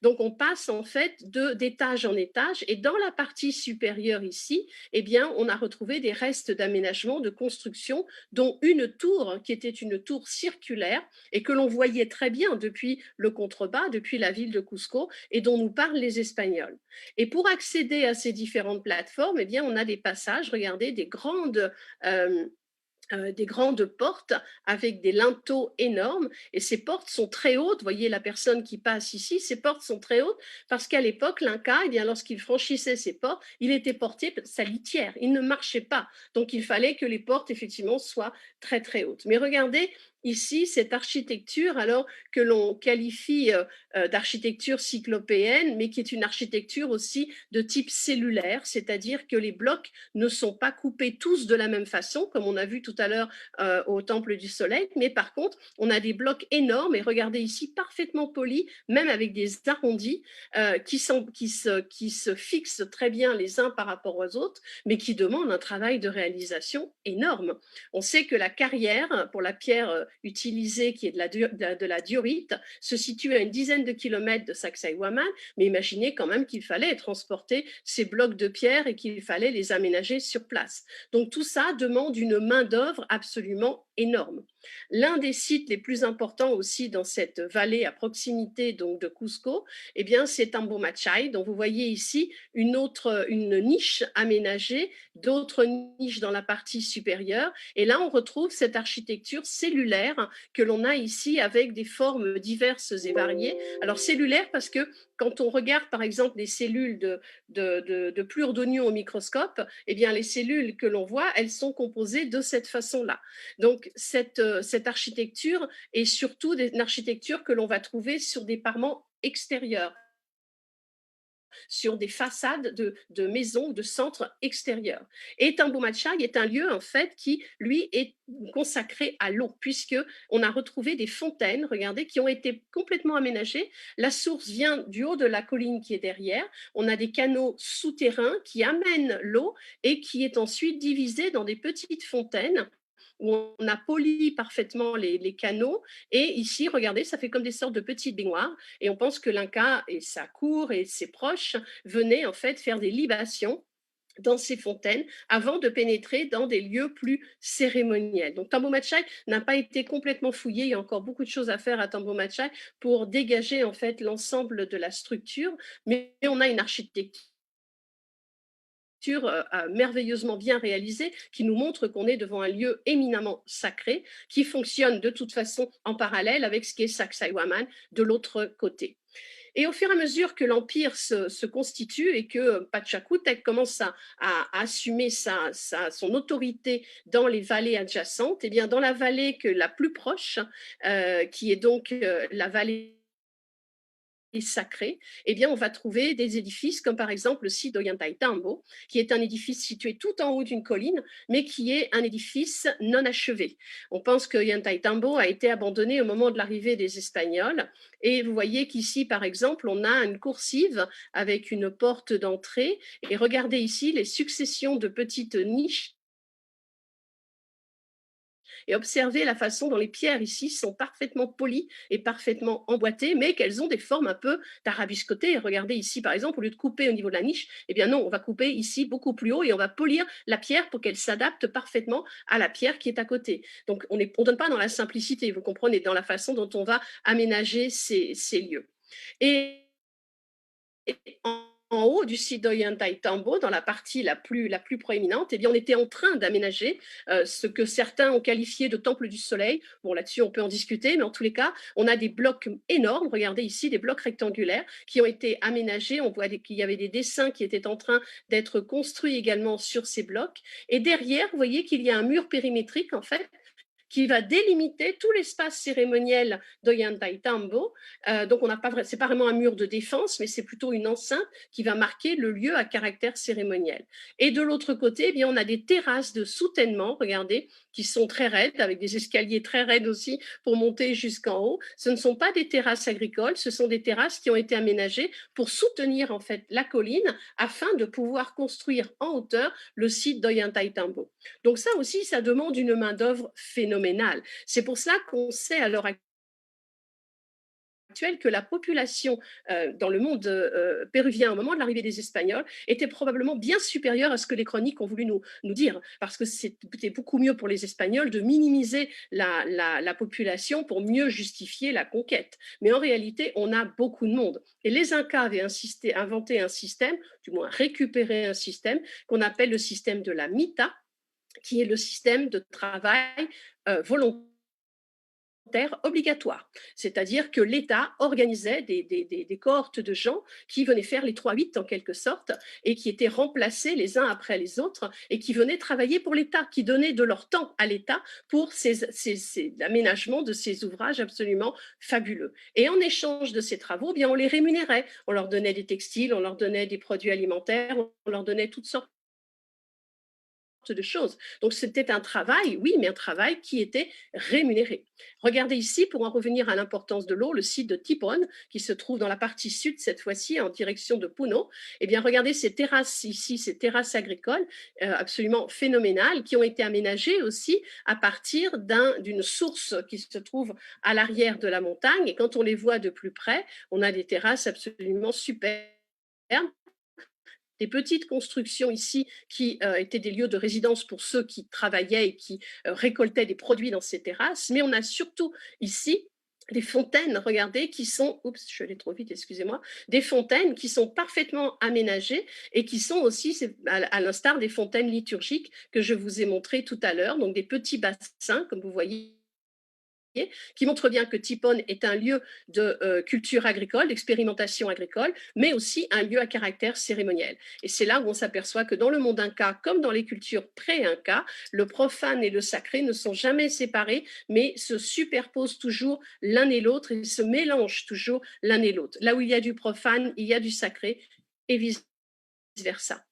Donc on passe en fait d'étage en étage, et dans la partie supérieure ici, eh bien, on a retrouvé des restes d'aménagement, de construction, dont une tour qui était une tour circulaire et que l'on voyait très bien depuis le contrebas, depuis la ville de Cusco, et dont nous parlent les Espagnols. Et pour accéder à ces différentes plateformes, eh bien, on a des passages, regardez, des grandes portes avec des linteaux énormes, et ces portes sont très hautes. Vous voyez la personne qui passe ici, ces portes sont très hautes parce qu'à l'époque l'Inca, eh bien, lorsqu'il franchissait ces portes, il était porté sa litière, il ne marchait pas, donc il fallait que les portes effectivement soient très très hautes. Mais regardez ici cette architecture alors que l'on qualifie d'architecture cyclopéenne, mais qui est une architecture aussi de type cellulaire, c'est-à-dire que les blocs ne sont pas coupés tous de la même façon, comme on a vu tout à l'heure au Temple du Soleil, mais par contre, on a des blocs énormes, et regardez ici, parfaitement polis, même avec des arrondis qui se fixent très bien les uns par rapport aux autres, mais qui demandent un travail de réalisation énorme. On sait que la carrière pour la pierre utilisée, qui est de la diorite, se situe à une dizaine de kilomètres de Sacsayhuaman, mais imaginez quand même qu'il fallait transporter ces blocs de pierre et qu'il fallait les aménager sur place. Donc tout ça demande une main-d'œuvre absolument énorme. L'un des sites les plus importants aussi dans cette vallée à proximité donc de Cusco, eh bien, c'est Tambomachay. Donc, vous voyez ici une niche aménagée, d'autres niches dans la partie supérieure. Et là, on retrouve cette architecture cellulaire que l'on a ici avec des formes diverses et variées. Alors, cellulaire parce que quand on regarde, par exemple, les cellules de plure d'oignon au microscope, eh bien, les cellules que l'on voit, elles sont composées de cette façon-là. Donc, cette architecture est surtout une architecture que l'on va trouver sur des parements extérieurs, sur des façades de maisons, de centres extérieurs. Et Tambomachai est un lieu, en fait, qui, lui, est consacré à l'eau, puisque on a retrouvé des fontaines, regardez, qui ont été complètement aménagées. La source vient du haut de la colline qui est derrière. On a des canaux souterrains qui amènent l'eau et qui est ensuite divisée dans des petites fontaines où on a poli parfaitement les canaux. Et ici, regardez, ça fait comme des sortes de petites baignoires. Et on pense que l'Inca et sa cour et ses proches venaient en fait faire des libations dans ces fontaines avant de pénétrer dans des lieux plus cérémoniels. Donc Tambomachai n'a pas été complètement fouillé, il y a encore beaucoup de choses à faire à Tambomachai pour dégager en fait l'ensemble de la structure, mais on a une architecture merveilleusement bien réalisée qui nous montre qu'on est devant un lieu éminemment sacré qui fonctionne de toute façon en parallèle avec ce qui est Sacsayhuaman de l'autre côté. Et au fur et à mesure que l'empire se constitue et que Pachacútec commence à assumer son autorité dans les vallées adjacentes, et bien dans la vallée la plus proche, qui est donc la vallée sacré, eh bien, on va trouver des édifices comme par exemple le site d'Ollantaytambo, qui est un édifice situé tout en haut d'une colline, mais qui est un édifice non achevé. On pense que Ollantaytambo a été abandonné au moment de l'arrivée des Espagnols. Et vous voyez qu'ici, par exemple, on a une coursive avec une porte d'entrée. Et regardez ici les successions de petites niches et observez la façon dont les pierres ici sont parfaitement polies et parfaitement emboîtées, mais qu'elles ont des formes un peu tarabiscotées. Regardez ici, par exemple, au lieu de couper au niveau de la niche, eh bien non, on va couper ici beaucoup plus haut et on va polir la pierre pour qu'elle s'adapte parfaitement à la pierre qui est à côté. Donc, on ne donne pas dans la simplicité, vous comprenez, dans la façon dont on va aménager ces lieux. Et en haut du site d'Ollantaytambo, dans la partie la plus proéminente, eh bien, on était en train d'aménager ce que certains ont qualifié de temple du soleil. Bon, là-dessus, on peut en discuter, mais en tous les cas, on a des blocs énormes. Regardez ici, des blocs rectangulaires qui ont été aménagés. On voit qu'il y avait des dessins qui étaient en train d'être construits également sur ces blocs. Et derrière, vous voyez qu'il y a un mur périmétrique, en fait, qui va délimiter tout l'espace cérémoniel d'Ollantaytambo. Donc, c'est pas vraiment un mur de défense, mais c'est plutôt une enceinte qui va marquer le lieu à caractère cérémoniel. Et de l'autre côté, eh bien, on a des terrasses de soutènement, regardez, qui sont très raides, avec des escaliers très raides aussi pour monter jusqu'en haut. Ce ne sont pas des terrasses agricoles, ce sont des terrasses qui ont été aménagées pour soutenir en fait la colline afin de pouvoir construire en hauteur le site d'Ollantaytambo. Donc ça aussi, ça demande une main-d'œuvre phénoménale. C'est pour cela qu'on sait à l'heure actuelle que la population dans le monde péruvien au moment de l'arrivée des Espagnols était probablement bien supérieure à ce que les chroniques ont voulu nous dire, parce que c'était beaucoup mieux pour les Espagnols de minimiser la population pour mieux justifier la conquête. Mais en réalité, on a beaucoup de monde. Et les Incas avaient inventé un système, du moins récupéré un système, qu'on appelle le système de la mita, qui est le système de travail volontaire obligatoire. C'est-à-dire que l'État organisait des cohortes de gens qui venaient faire les 3-8 en quelque sorte et qui étaient remplacés les uns après les autres et qui venaient travailler pour l'État, qui donnaient de leur temps à l'État pour l'aménagement de ces ouvrages absolument fabuleux. Et en échange de ces travaux, bien, on les rémunérait. On leur donnait des textiles, on leur donnait des produits alimentaires, on leur donnait toutes sortes de choses. Donc c'était un travail, oui, mais un travail qui était rémunéré. Regardez ici, pour en revenir à l'importance de l'eau, le site de Tipon, qui se trouve dans la partie sud, cette fois-ci en direction de Puno. Eh bien, regardez ces terrasses ici, ces terrasses agricoles absolument phénoménales, qui ont été aménagées aussi à partir d'une source qui se trouve à l'arrière de la montagne. Et quand on les voit de plus près, on a des terrasses absolument superbes des petites constructions ici qui étaient des lieux de résidence pour ceux qui travaillaient et qui récoltaient des produits dans ces terrasses. Mais on a surtout ici des fontaines, regardez, qui sont, oups, je suis allée trop vite, excusez-moi, des fontaines qui sont parfaitement aménagées et qui sont aussi, à l'instar des fontaines liturgiques que je vous ai montrées tout à l'heure, donc des petits bassins, comme vous voyez, qui montre bien que Tipon est un lieu de culture agricole, d'expérimentation agricole, mais aussi un lieu à caractère cérémoniel. Et c'est là où on s'aperçoit que dans le monde inca, comme dans les cultures pré-inca, le profane et le sacré ne sont jamais séparés, mais se superposent toujours l'un et l'autre et se mélangent toujours l'un et l'autre. Là où il y a du profane, il y a du sacré et vice-versa.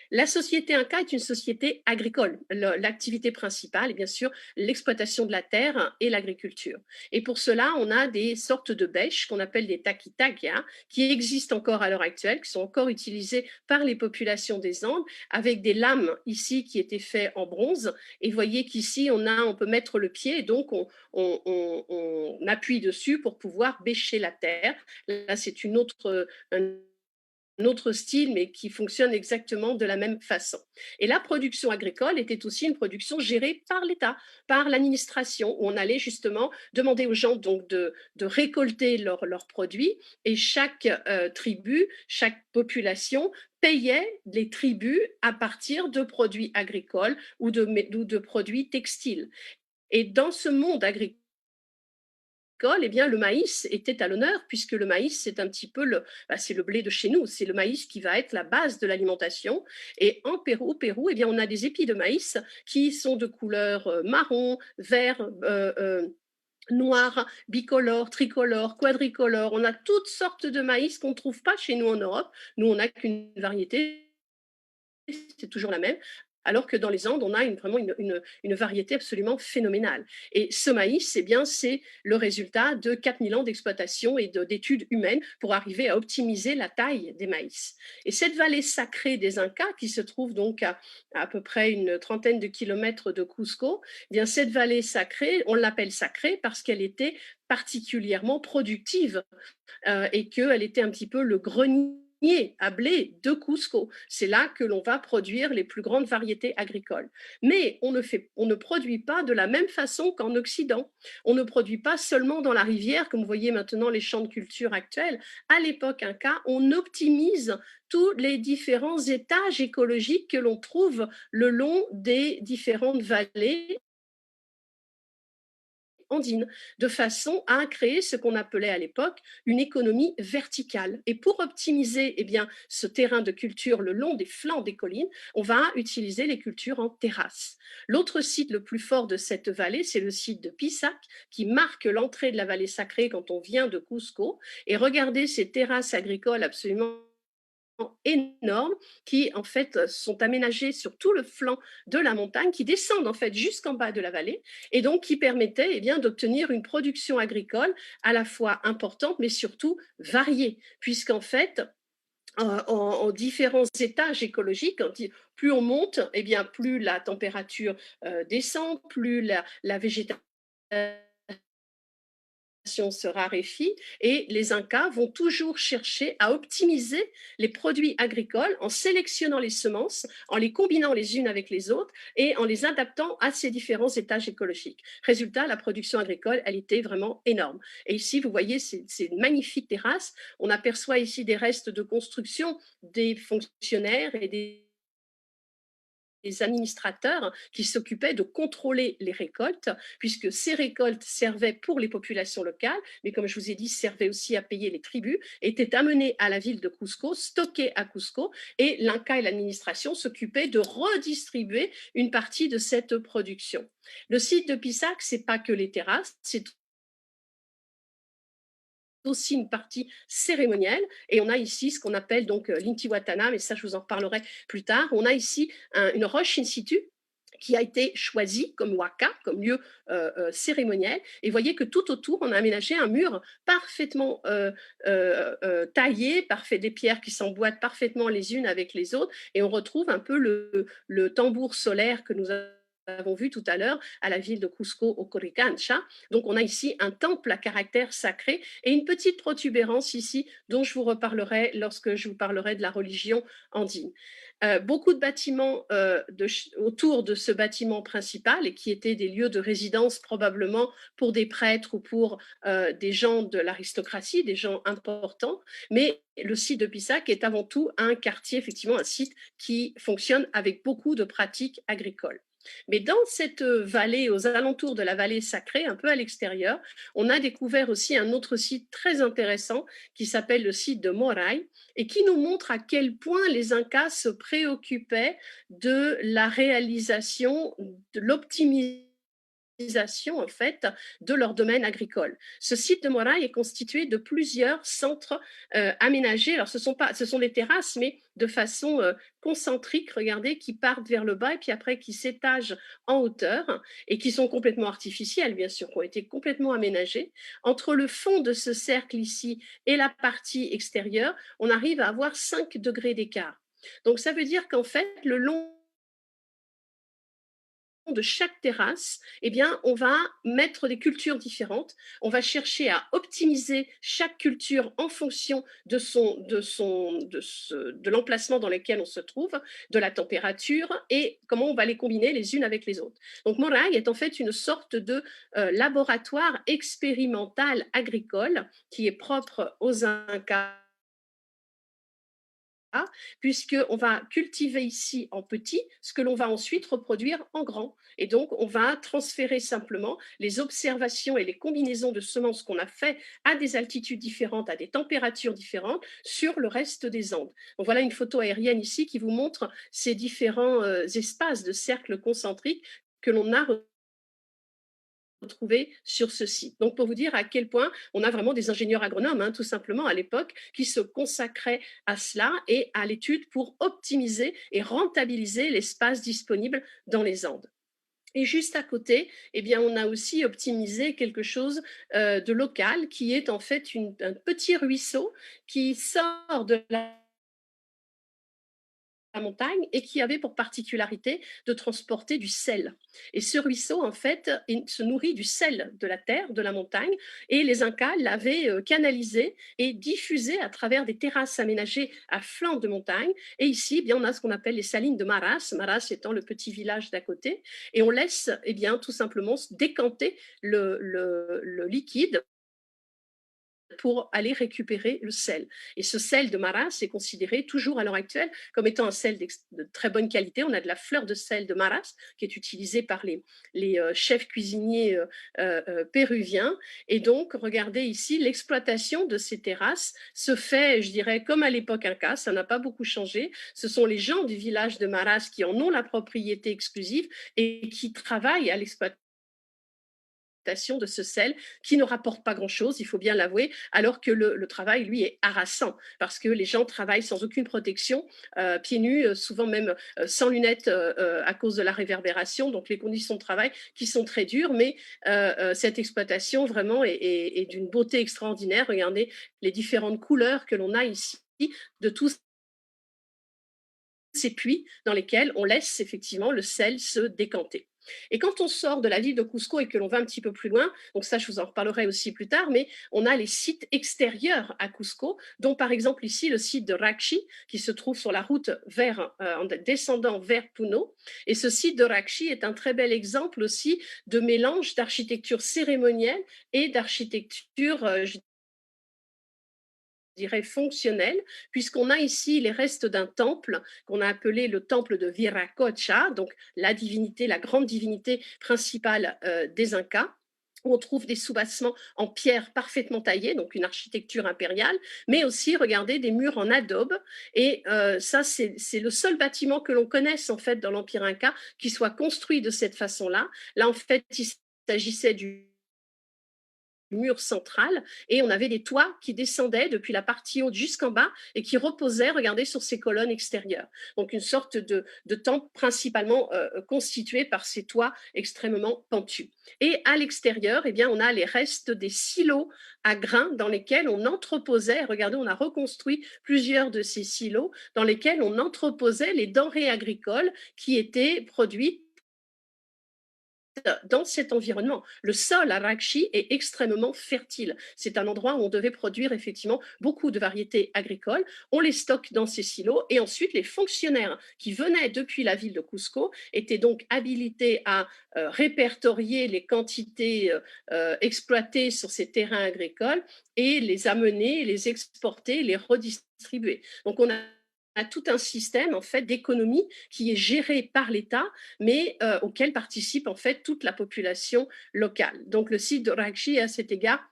La société Inca est une société agricole. L'activité principale est bien sûr l'exploitation de la terre et l'agriculture. Et pour cela, on a des sortes de bêches qu'on appelle des taquitagia, qui existent encore à l'heure actuelle, qui sont encore utilisées par les populations des Andes, avec des lames ici qui étaient faites en bronze. Et vous voyez qu'ici, on peut mettre le pied, et donc on appuie dessus pour pouvoir bêcher la terre. Là, c'est un autre style, mais qui fonctionne exactement de la même façon. Et la production agricole était aussi une production gérée par l'État, par l'administration, où on allait justement demander aux gens donc de récolter leurs produits, et chaque tribu, chaque population payait les tribus à partir de produits agricoles ou de produits textiles. Et dans ce monde agricole, eh bien, le maïs était à l'honneur, puisque le maïs, c'est un petit peu c'est le blé de chez nous, c'est le maïs qui va être la base de l'alimentation. Et en Pérou, eh bien, on a des épis de maïs qui sont de couleur marron, vert, noir, bicolore, tricolore, quadricolore. On a toutes sortes de maïs qu'on ne trouve pas chez nous en Europe. Nous, on n'a qu'une variété, c'est toujours la même. Alors que dans les Andes, on a vraiment une variété absolument phénoménale. Et ce maïs, eh bien, c'est le résultat de 4000 ans d'exploitation et d'études humaines pour arriver à optimiser la taille des maïs. Et cette vallée sacrée des Incas, qui se trouve donc à peu près une trentaine de kilomètres de Cusco, eh bien, cette vallée sacrée, on l'appelle sacrée parce qu'elle était particulièrement productive et qu'elle était un petit peu le grenier à blé de Cusco. C'est là que l'on va produire les plus grandes variétés agricoles. Mais on ne produit pas de la même façon qu'en Occident. On ne produit pas seulement dans la rivière, comme vous voyez maintenant les champs de culture actuels. À l'époque Inca, on optimise tous les différents étages écologiques que l'on trouve le long des différentes vallées andine, de façon à créer ce qu'on appelait à l'époque une économie verticale. Et pour optimiser ce terrain de culture le long des flancs des collines, on va utiliser les cultures en terrasse. L'autre site le plus fort de cette vallée, c'est le site de Pisac, qui marque l'entrée de la vallée sacrée quand on vient de Cusco. Et regardez ces terrasses agricoles absolument énormes qui en fait sont aménagés sur tout le flanc de la montagne, qui descendent en fait jusqu'en bas de la vallée et donc qui permettaient d'obtenir une production agricole à la fois importante mais surtout variée, puisqu'en fait en différents étages écologiques, plus on monte, plus la température descend, plus la végétation se raréfie et les Incas vont toujours chercher à optimiser les produits agricoles en sélectionnant les semences, en les combinant les unes avec les autres et en les adaptant à ces différents étages écologiques. Résultat, la production agricole, elle était vraiment énorme. Et ici, vous voyez ces magnifiques terrasses. On aperçoit ici des restes de construction des fonctionnaires et des administrateurs qui s'occupaient de contrôler les récoltes, puisque ces récoltes servaient pour les populations locales, mais comme je vous ai dit, servaient aussi à payer les tribus, étaient amenées à la ville de Cusco, stockées à Cusco, et l'Inca et l'administration s'occupaient de redistribuer une partie de cette production. Le site de Pisac, c'est pas que les terrasses, c'est aussi une partie cérémonielle et on a ici ce qu'on appelle donc l'intihuatana, mais ça je vous en reparlerai plus tard. On a ici une roche in situ qui a été choisie comme waka, comme lieu cérémoniel. Et vous voyez que tout autour, on a aménagé un mur parfaitement taillé, parfait, des pierres qui s'emboîtent parfaitement les unes avec les autres. Et on retrouve un peu le tambour solaire que nous avons avons vu tout à l'heure à la ville de Cusco au Coricancha. Donc on a ici un temple à caractère sacré et une petite protubérance ici dont je vous reparlerai lorsque je vous parlerai de la religion andine. Beaucoup de bâtiments autour de ce bâtiment principal et qui étaient des lieux de résidence probablement pour des prêtres ou pour des gens de l'aristocratie, des gens importants, mais le site de Pissac est avant tout un quartier, effectivement un site qui fonctionne avec beaucoup de pratiques agricoles. Mais dans cette vallée, aux alentours de la vallée sacrée, un peu à l'extérieur, on a découvert aussi un autre site très intéressant qui s'appelle le site de Moray et qui nous montre à quel point les Incas se préoccupaient de la réalisation, de l'optimisation en fait de leur domaine agricole. Ce site de Moray est constitué de plusieurs centres aménagés. Alors ce sont des terrasses, mais de façon concentrique, regardez, qui partent vers le bas et puis après qui s'étagent en hauteur et qui sont complètement artificielles, bien sûr, qui ont été complètement aménagées. Entre le fond de ce cercle ici et la partie extérieure, on arrive à avoir 5 degrés d'écart. Donc ça veut dire qu'en fait, le long de chaque terrasse, eh bien, on va mettre des cultures différentes. On va chercher à optimiser chaque culture en fonction de l'emplacement dans lequel on se trouve, de la température et comment on va les combiner les unes avec les autres. Donc, Moray est en fait une sorte de laboratoire expérimental agricole qui est propre aux Incas puisqu'on va cultiver ici en petit ce que l'on va ensuite reproduire en grand. Et donc, on va transférer simplement les observations et les combinaisons de semences qu'on a fait à des altitudes différentes, à des températures différentes, sur le reste des Andes. Donc, voilà une photo aérienne ici qui vous montre ces différents espaces de cercles concentriques que l'on a retrouver sur ce site. Donc, pour vous dire à quel point on a vraiment des ingénieurs agronomes, tout simplement, à l'époque, qui se consacraient à cela et à l'étude pour optimiser et rentabiliser l'espace disponible dans les Andes. Et juste à côté, eh bien, on a aussi optimisé quelque chose de local qui est en fait un petit ruisseau qui sort de la montagne et qui avait pour particularité de transporter du sel. Et ce ruisseau, en fait, il se nourrit du sel de la terre, de la montagne, et les Incas l'avaient canalisé et diffusé à travers des terrasses aménagées à flanc de montagne. Et ici, eh bien, on a ce qu'on appelle les salines de Maras, Maras étant le petit village d'à côté, et on laisse eh bien, tout simplement décanter le liquide pour aller récupérer le sel. Et ce sel de Maras est considéré toujours à l'heure actuelle comme étant un sel de très bonne qualité. On a de la fleur de sel de Maras qui est utilisée par les chefs cuisiniers péruviens. Et donc, regardez ici, l'exploitation de ces terrasses se fait, je dirais, comme à l'époque Inca, ça n'a pas beaucoup changé. Ce sont les gens du village de Maras qui en ont la propriété exclusive et qui travaillent à l'exploitation de ce sel qui ne rapporte pas grand-chose, il faut bien l'avouer, alors que le travail, lui, est harassant, parce que les gens travaillent sans aucune protection, pieds nus, souvent même sans lunettes à cause de la réverbération, donc les conditions de travail qui sont très dures, mais cette exploitation vraiment est d'une beauté extraordinaire. Regardez les différentes couleurs que l'on a ici de tous ces puits dans lesquels on laisse effectivement le sel se décanter. Et quand on sort de la ville de Cusco et que l'on va un petit peu plus loin, donc ça je vous en reparlerai aussi plus tard, mais on a les sites extérieurs à Cusco, dont par exemple ici le site de Rachi, qui se trouve sur la route en descendant vers Puno. Et ce site de Rachi est un très bel exemple aussi de mélange d'architecture cérémonielle et d'architecture, je dirais, fonctionnel, puisqu'on a ici les restes d'un temple qu'on a appelé le temple de Viracocha, donc la divinité, la grande divinité principale des Incas, où on trouve des soubassements en pierre parfaitement taillés, donc une architecture impériale, mais aussi, regardez, des murs en adobe. Et ça, c'est le seul bâtiment que l'on connaisse, en fait, dans l'Empire Inca, qui soit construit de cette façon-là. Là, en fait, il s'agissait du mur central et on avait des toits qui descendaient depuis la partie haute jusqu'en bas et qui reposaient, regardez, sur ces colonnes extérieures. Donc une sorte de temple principalement constitué par ces toits extrêmement pentus. Et à l'extérieur, eh bien, on a les restes des silos à grains dans lesquels on entreposait, regardez, on a reconstruit plusieurs de ces silos dans lesquels on entreposait les denrées agricoles qui étaient produites dans cet environnement. Le sol à Rakchi est extrêmement fertile. C'est un endroit où on devait produire effectivement beaucoup de variétés agricoles. On les stocke dans ces silos et ensuite les fonctionnaires qui venaient depuis la ville de Cusco étaient donc habilités à répertorier les quantités exploitées sur ces terrains agricoles et les amener, les exporter, les redistribuer. Donc on a tout un système en fait d'économie qui est géré par l'État, mais auquel participe en fait toute la population locale. Donc le site de Rakchi à cet égard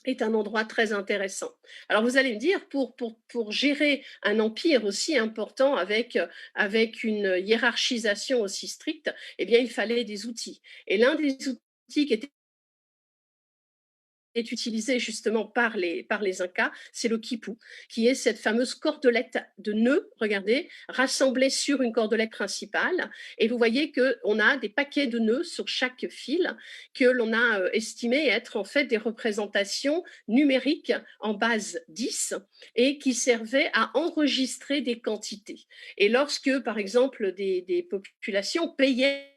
est un endroit très intéressant. Alors vous allez me dire, pour gérer un empire aussi important avec une hiérarchisation aussi stricte, eh bien il fallait des outils. Et l'un des outils qui était est utilisé justement par les Incas, c'est le quipu, qui est cette fameuse cordelette de nœuds, regardez, rassemblée sur une cordelette principale. Et vous voyez qu'on a des paquets de nœuds sur chaque fil que l'on a estimé être en fait des représentations numériques en base 10 et qui servaient à enregistrer des quantités. Et lorsque, par exemple, des populations payaient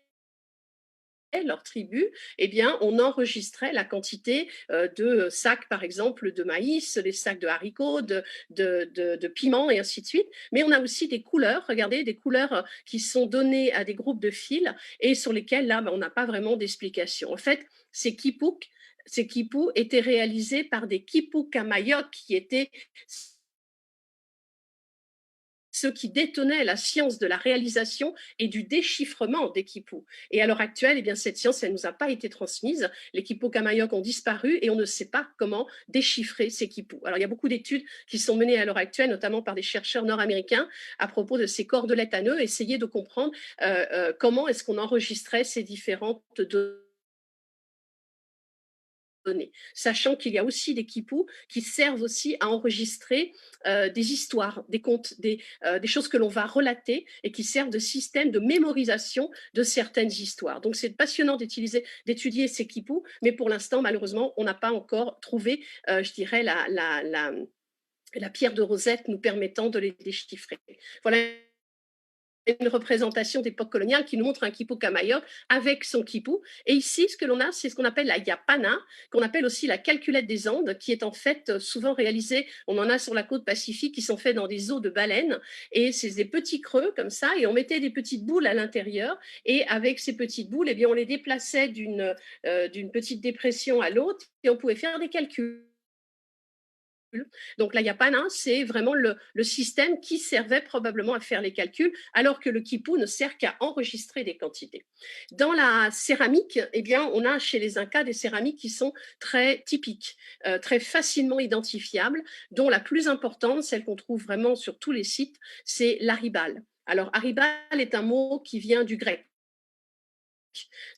leur tribu, eh bien, on enregistrait la quantité de sacs, par exemple, de maïs, les sacs de haricots, de piments et ainsi de suite. Mais on a aussi des couleurs, regardez, des couleurs qui sont données à des groupes de fils et sur lesquels, là, on n'a pas vraiment d'explication. En fait, ces quipus étaient réalisés par des quipus kamayok qui étaient ceux qui détenaient la science de la réalisation et du déchiffrement des quipus. Et à l'heure actuelle, eh bien, cette science, elle ne nous a pas été transmise. Les quipus Kamayok ont disparu et on ne sait pas comment déchiffrer ces quipus. Alors, il y a beaucoup d'études qui sont menées à l'heure actuelle, notamment par des chercheurs nord-américains, à propos de ces cordelettes à nœuds, essayer de comprendre comment est-ce qu'on enregistrait ces différentes données, sachant qu'il y a aussi des quipus qui servent aussi à enregistrer des histoires, des contes, des choses que l'on va relater et qui servent de système de mémorisation de certaines histoires. Donc c'est passionnant d'étudier ces quipus, mais pour l'instant, malheureusement, on n'a pas encore trouvé, je dirais, la pierre de Rosette nous permettant de les déchiffrer. Voilà une représentation d'époque coloniale qui nous montre un quipu Kamayok avec son quipu. Et ici, ce que l'on a, c'est ce qu'on appelle la yapana, qu'on appelle aussi la calculette des Andes, qui est en fait souvent réalisée, on en a sur la côte pacifique, qui sont faits dans des os de baleine. Et c'est des petits creux comme ça, et on mettait des petites boules à l'intérieur. Et avec ces petites boules, eh bien, on les déplaçait d'une petite dépression à l'autre, et on pouvait faire des calculs. Donc la yapana, c'est vraiment le système qui servait probablement à faire les calculs, alors que le quipu ne sert qu'à enregistrer des quantités. Dans la céramique, eh bien, on a chez les Incas des céramiques qui sont très typiques, très facilement identifiables, dont la plus importante, celle qu'on trouve vraiment sur tous les sites, c'est l'aribal. Alors, aribal est un mot qui vient du grec.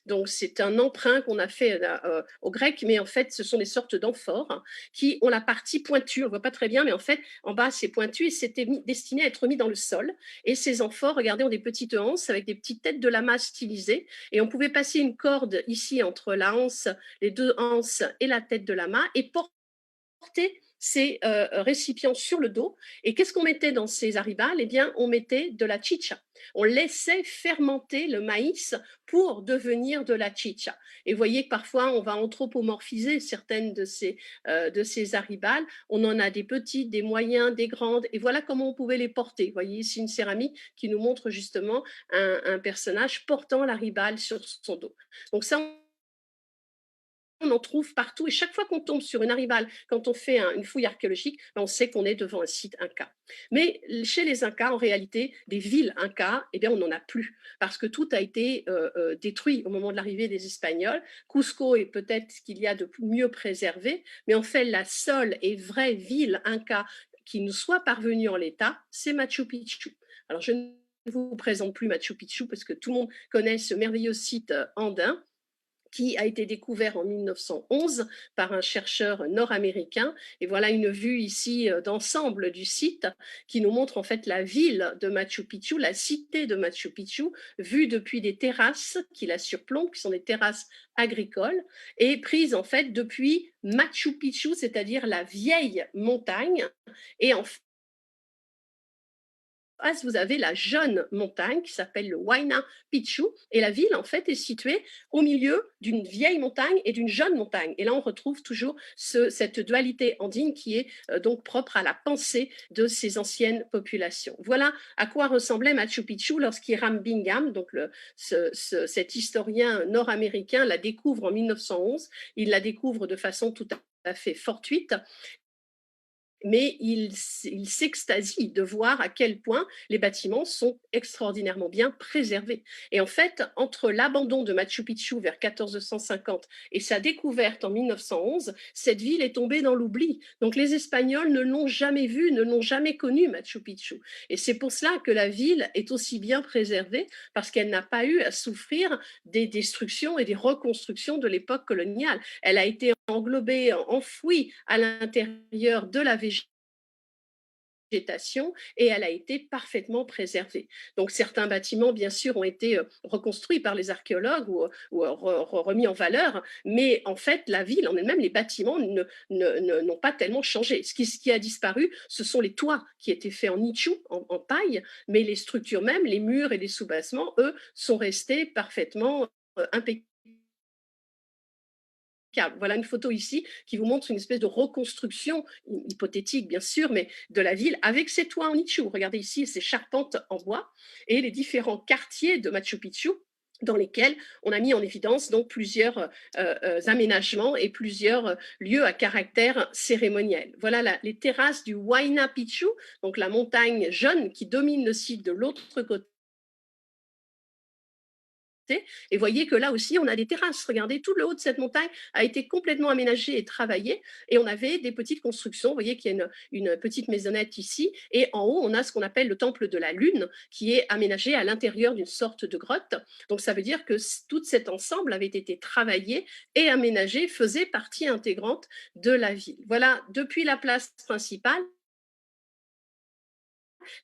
Donc, c'est un emprunt qu'on a fait au grec, mais en fait, ce sont des sortes d'amphores qui ont la partie pointue. On ne voit pas très bien, mais en fait, en bas, c'est pointu et c'était destiné à être mis dans le sol. Et ces amphores, regardez, ont des petites anses avec des petites têtes de lama stylisées. Et on pouvait passer une corde ici entre la anse, les deux anses et la tête de lama et porter ces récipients sur le dos. Et qu'est-ce qu'on mettait dans ces aribales? Eh bien, on mettait de la chicha. On laissait fermenter le maïs pour devenir de la chicha. Et vous voyez que parfois, on va anthropomorphiser certaines de ces aribales. On en a des petites, des moyens, des grandes. Et voilà comment on pouvait les porter. Vous voyez ici une céramique qui nous montre justement un personnage portant l'aribale sur son dos. Donc ça, on en trouve partout et chaque fois qu'on tombe sur une aribale, quand on fait une fouille archéologique, on sait qu'on est devant un site Inca. Mais chez les Incas, en réalité, des villes Incas, eh bien, on n'en a plus parce que tout a été détruit au moment de l'arrivée des Espagnols. Cusco est peut-être ce qu'il y a de mieux préservé, mais en fait, la seule et vraie ville Inca qui nous soit parvenue en l'état, c'est Machu Picchu. Alors, je ne vous présente plus Machu Picchu parce que tout le monde connaît ce merveilleux site andin qui a été découvert en 1911 par un chercheur nord-américain. Et voilà une vue ici d'ensemble du site qui nous montre en fait la ville de Machu Picchu, la cité de Machu Picchu, vue depuis des terrasses qui la surplombent, qui sont des terrasses agricoles, et prise en fait depuis Machu Picchu, c'est-à-dire la vieille montagne. Et en face, vous avez la jeune montagne qui s'appelle le Huayna Picchu. Et la ville, en fait, est située au milieu d'une vieille montagne et d'une jeune montagne. Et là, on retrouve toujours cette dualité andine qui est donc propre à la pensée de ces anciennes populations. Voilà à quoi ressemblait Machu Picchu lorsqu'Hiram Bingham, donc cet historien nord-américain, la découvre en 1911. Il la découvre de façon tout à fait fortuite, mais il s'extasie de voir à quel point les bâtiments sont extraordinairement bien préservés. Et en fait, entre l'abandon de Machu Picchu vers 1450 et sa découverte en 1911, cette ville est tombée dans l'oubli. Donc les Espagnols ne l'ont jamais vu, ne l'ont jamais connu, Machu Picchu. Et c'est pour cela que la ville est aussi bien préservée, parce qu'elle n'a pas eu à souffrir des destructions et des reconstructions de l'époque coloniale. Elle a été englobée, enfouie à l'intérieur de la végétation, et elle a été parfaitement préservée. Donc certains bâtiments, bien sûr, ont été reconstruits par les archéologues ou remis en valeur, mais en fait, la ville en elle-même, les bâtiments n'ont pas tellement changé. Ce qui a disparu, ce sont les toits qui étaient faits en nichou, en paille, mais les structures même, les murs et les sous-bassements, eux, sont restés parfaitement impeccables. Voilà une photo ici qui vous montre une espèce de reconstruction, hypothétique bien sûr, mais de la ville avec ses toits en nichou. Regardez ici ces charpentes en bois et les différents quartiers de Machu Picchu dans lesquels on a mis en évidence donc plusieurs aménagements et plusieurs lieux à caractère cérémoniel. Voilà les terrasses du Huayna Picchu, donc la montagne jaune qui domine le site de l'autre côté. Et voyez que là aussi, on a des terrasses. Regardez, tout le haut de cette montagne a été complètement aménagé et travaillé. Et on avait des petites constructions. Vous voyez qu'il y a une petite maisonnette ici. Et en haut, on a ce qu'on appelle le temple de la Lune, qui est aménagé à l'intérieur d'une sorte de grotte. Donc ça veut dire que tout cet ensemble avait été travaillé et aménagé, faisait partie intégrante de la ville. Voilà, depuis la place principale,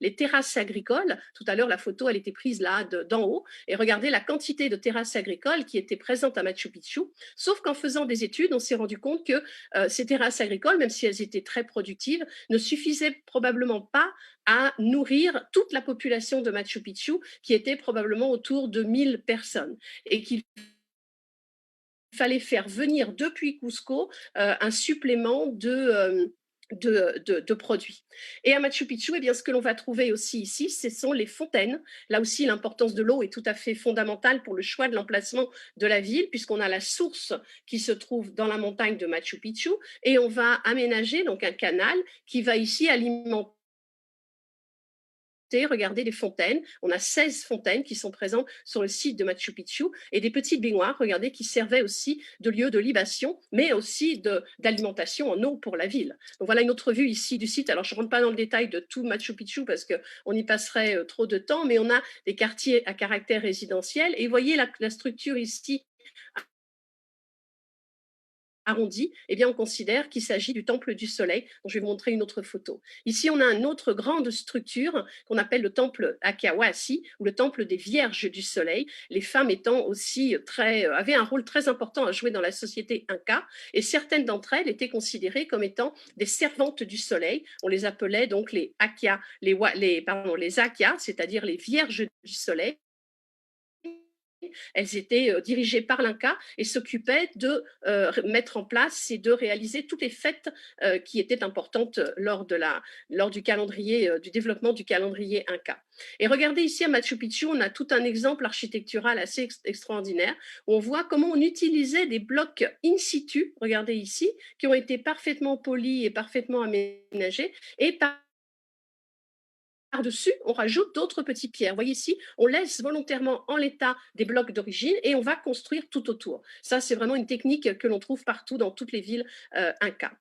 les terrasses agricoles. Tout à l'heure, la photo, elle était prise là, d'en haut. Et regardez la quantité de terrasses agricoles qui étaient présentes à Machu Picchu. Sauf qu'en faisant des études, on s'est rendu compte que ces terrasses agricoles, même si elles étaient très productives, ne suffisaient probablement pas à nourrir toute la population de Machu Picchu, qui était probablement autour de 1000 personnes. Et qu'il fallait faire venir depuis Cusco un supplément de produits. Et à Machu Picchu, eh bien, ce que l'on va trouver aussi ici, ce sont les fontaines. Là aussi, l'importance de l'eau est tout à fait fondamentale pour le choix de l'emplacement de la ville, puisqu'on a la source qui se trouve dans la montagne de Machu Picchu, et on va aménager donc un canal qui va ici alimenter. Regardez les fontaines. On a 16 fontaines qui sont présentes sur le site de Machu Picchu et des petites baignoires, regardez, qui servaient aussi de lieu de libation, mais aussi d'alimentation en eau pour la ville. Donc voilà une autre vue ici du site. Alors je ne rentre pas dans le détail de tout Machu Picchu parce qu'on y passerait trop de temps, mais on a des quartiers à caractère résidentiel. Et vous voyez la structure ici arrondi, eh bien, on considère qu'il s'agit du temple du soleil, dont je vais vous montrer une autre photo. Ici, on a une autre grande structure qu'on appelle le temple Akiawasi, ou le temple des vierges du soleil, les femmes étant aussi avaient un rôle très important à jouer dans la société inca, et certaines d'entre elles étaient considérées comme étant des servantes du soleil. On les appelait donc les Akia, les Akia, c'est-à-dire les vierges du soleil. Elles étaient dirigées par l'Inca et s'occupaient de mettre en place et de réaliser toutes les fêtes qui étaient importantes lors du calendrier, du développement du calendrier Inca. Et regardez ici à Machu Picchu, on a tout un exemple architectural assez extraordinaire où on voit comment on utilisait des blocs in situ, regardez ici, qui ont été parfaitement polis et parfaitement aménagés, et par-dessus, on rajoute d'autres petites pierres. Vous voyez ici, on laisse volontairement en l'état des blocs d'origine et on va construire tout autour. Ça, c'est vraiment une technique que l'on trouve partout dans toutes les villes Inca.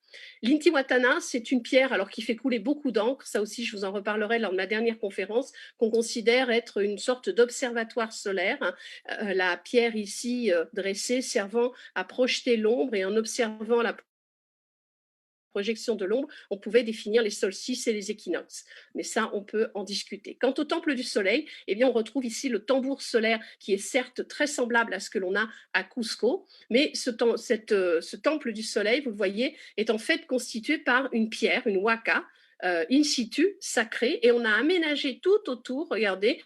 L'Intihuatana, c'est une pierre alors qui fait couler beaucoup d'encre. Ça aussi, je vous en reparlerai lors de ma dernière conférence, qu'on considère être une sorte d'observatoire solaire. La pierre ici dressée servant à projeter l'ombre, et en observant la projection de l'ombre, on pouvait définir les solstices et les équinoxes. Mais ça, on peut en discuter. Quant au temple du soleil, eh bien, on retrouve ici le tambour solaire qui est certes très semblable à ce que l'on a à Cusco, mais ce temple du soleil, vous le voyez, est en fait constitué par une pierre, une huaca, in situ, sacré, et on a aménagé tout autour, regardez,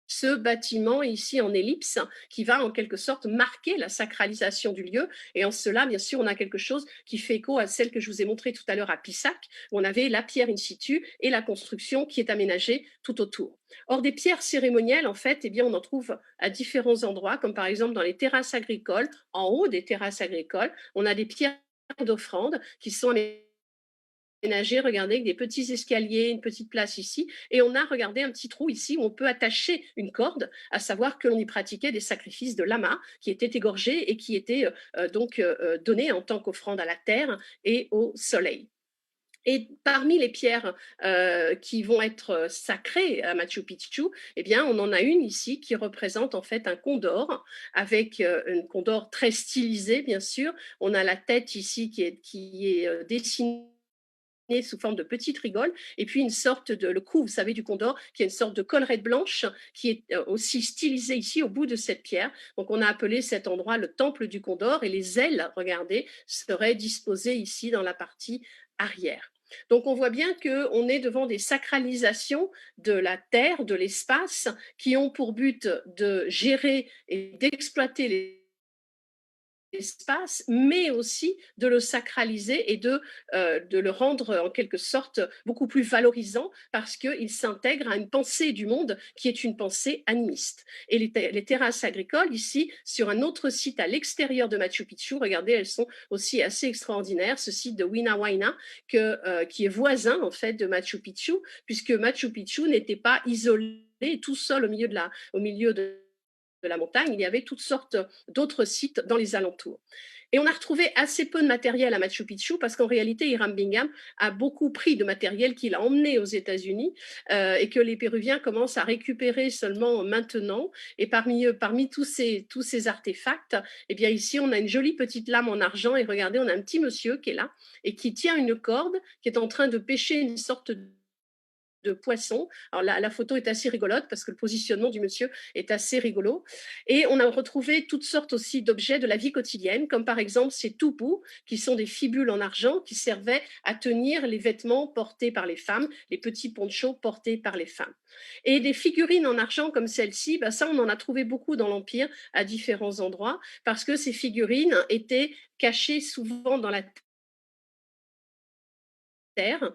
ce bâtiment ici en ellipse qui va en quelque sorte marquer la sacralisation du lieu. Et en cela, bien sûr, on a quelque chose qui fait écho à celle que je vous ai montrée tout à l'heure à Pissac, où on avait la pierre in situ et la construction qui est aménagée tout autour. Or, des pierres cérémonielles, en fait, eh bien, on en trouve à différents endroits, comme par exemple dans les terrasses agricoles. En haut des terrasses agricoles, on a des pierres d'offrande qui sont aménagé, regardez, avec des petits escaliers, une petite place ici, et on a, regardé, un petit trou ici où on peut attacher une corde, à savoir que l'on y pratiquait des sacrifices de lamas qui étaient égorgés et qui étaient donc donnés en tant qu'offrande à la terre et au soleil. Et parmi les pierres qui vont être sacrées à Machu Picchu, eh bien, on en a une ici qui représente en fait un condor, avec un condor très stylisé, bien sûr. On a la tête ici qui est dessinée sous forme de petite rigole, et puis une sorte de, le cou, vous savez, du condor, qui est une sorte de collerette blanche, qui est aussi stylisée ici au bout de cette pierre. Donc on a appelé cet endroit le temple du condor, et les ailes, regardez, seraient disposées ici dans la partie arrière. Donc on voit bien qu'on est devant des sacralisations de la terre, de l'espace, qui ont pour but de gérer et d'exploiter l'espace, mais aussi de le sacraliser et de le rendre en quelque sorte beaucoup plus valorisant, parce qu'il s'intègre à une pensée du monde qui est une pensée animiste. Et les terrasses agricoles ici, sur un autre site à l'extérieur de Machu Picchu, regardez, elles sont aussi assez extraordinaires, ce site de Huayna Huayna, qui est voisin en fait de Machu Picchu, puisque Machu Picchu n'était pas isolé tout seul au milieu de la montagne, il y avait toutes sortes d'autres sites dans les alentours. Et on a retrouvé assez peu de matériel à Machu Picchu, parce qu'en réalité, Hiram Bingham a beaucoup pris de matériel qu'il a emmené aux États-Unis et que les Péruviens commencent à récupérer seulement maintenant. Et parmi tous ces artefacts, eh bien ici, on a une jolie petite lame en argent, et regardez, on a un petit monsieur qui est là et qui tient une corde, qui est en train de pêcher une sorte de poisson. Alors la photo est assez rigolote parce que le positionnement du monsieur est assez rigolo. Et on a retrouvé toutes sortes aussi d'objets de la vie quotidienne, comme par exemple ces toupous, qui sont des fibules en argent qui servaient à tenir les vêtements portés par les femmes, les petits ponchos portés par les femmes. Et des figurines en argent comme celle-ci, ben ça on en a trouvé beaucoup dans l'Empire à différents endroits, parce que ces figurines étaient cachées souvent dans la terre,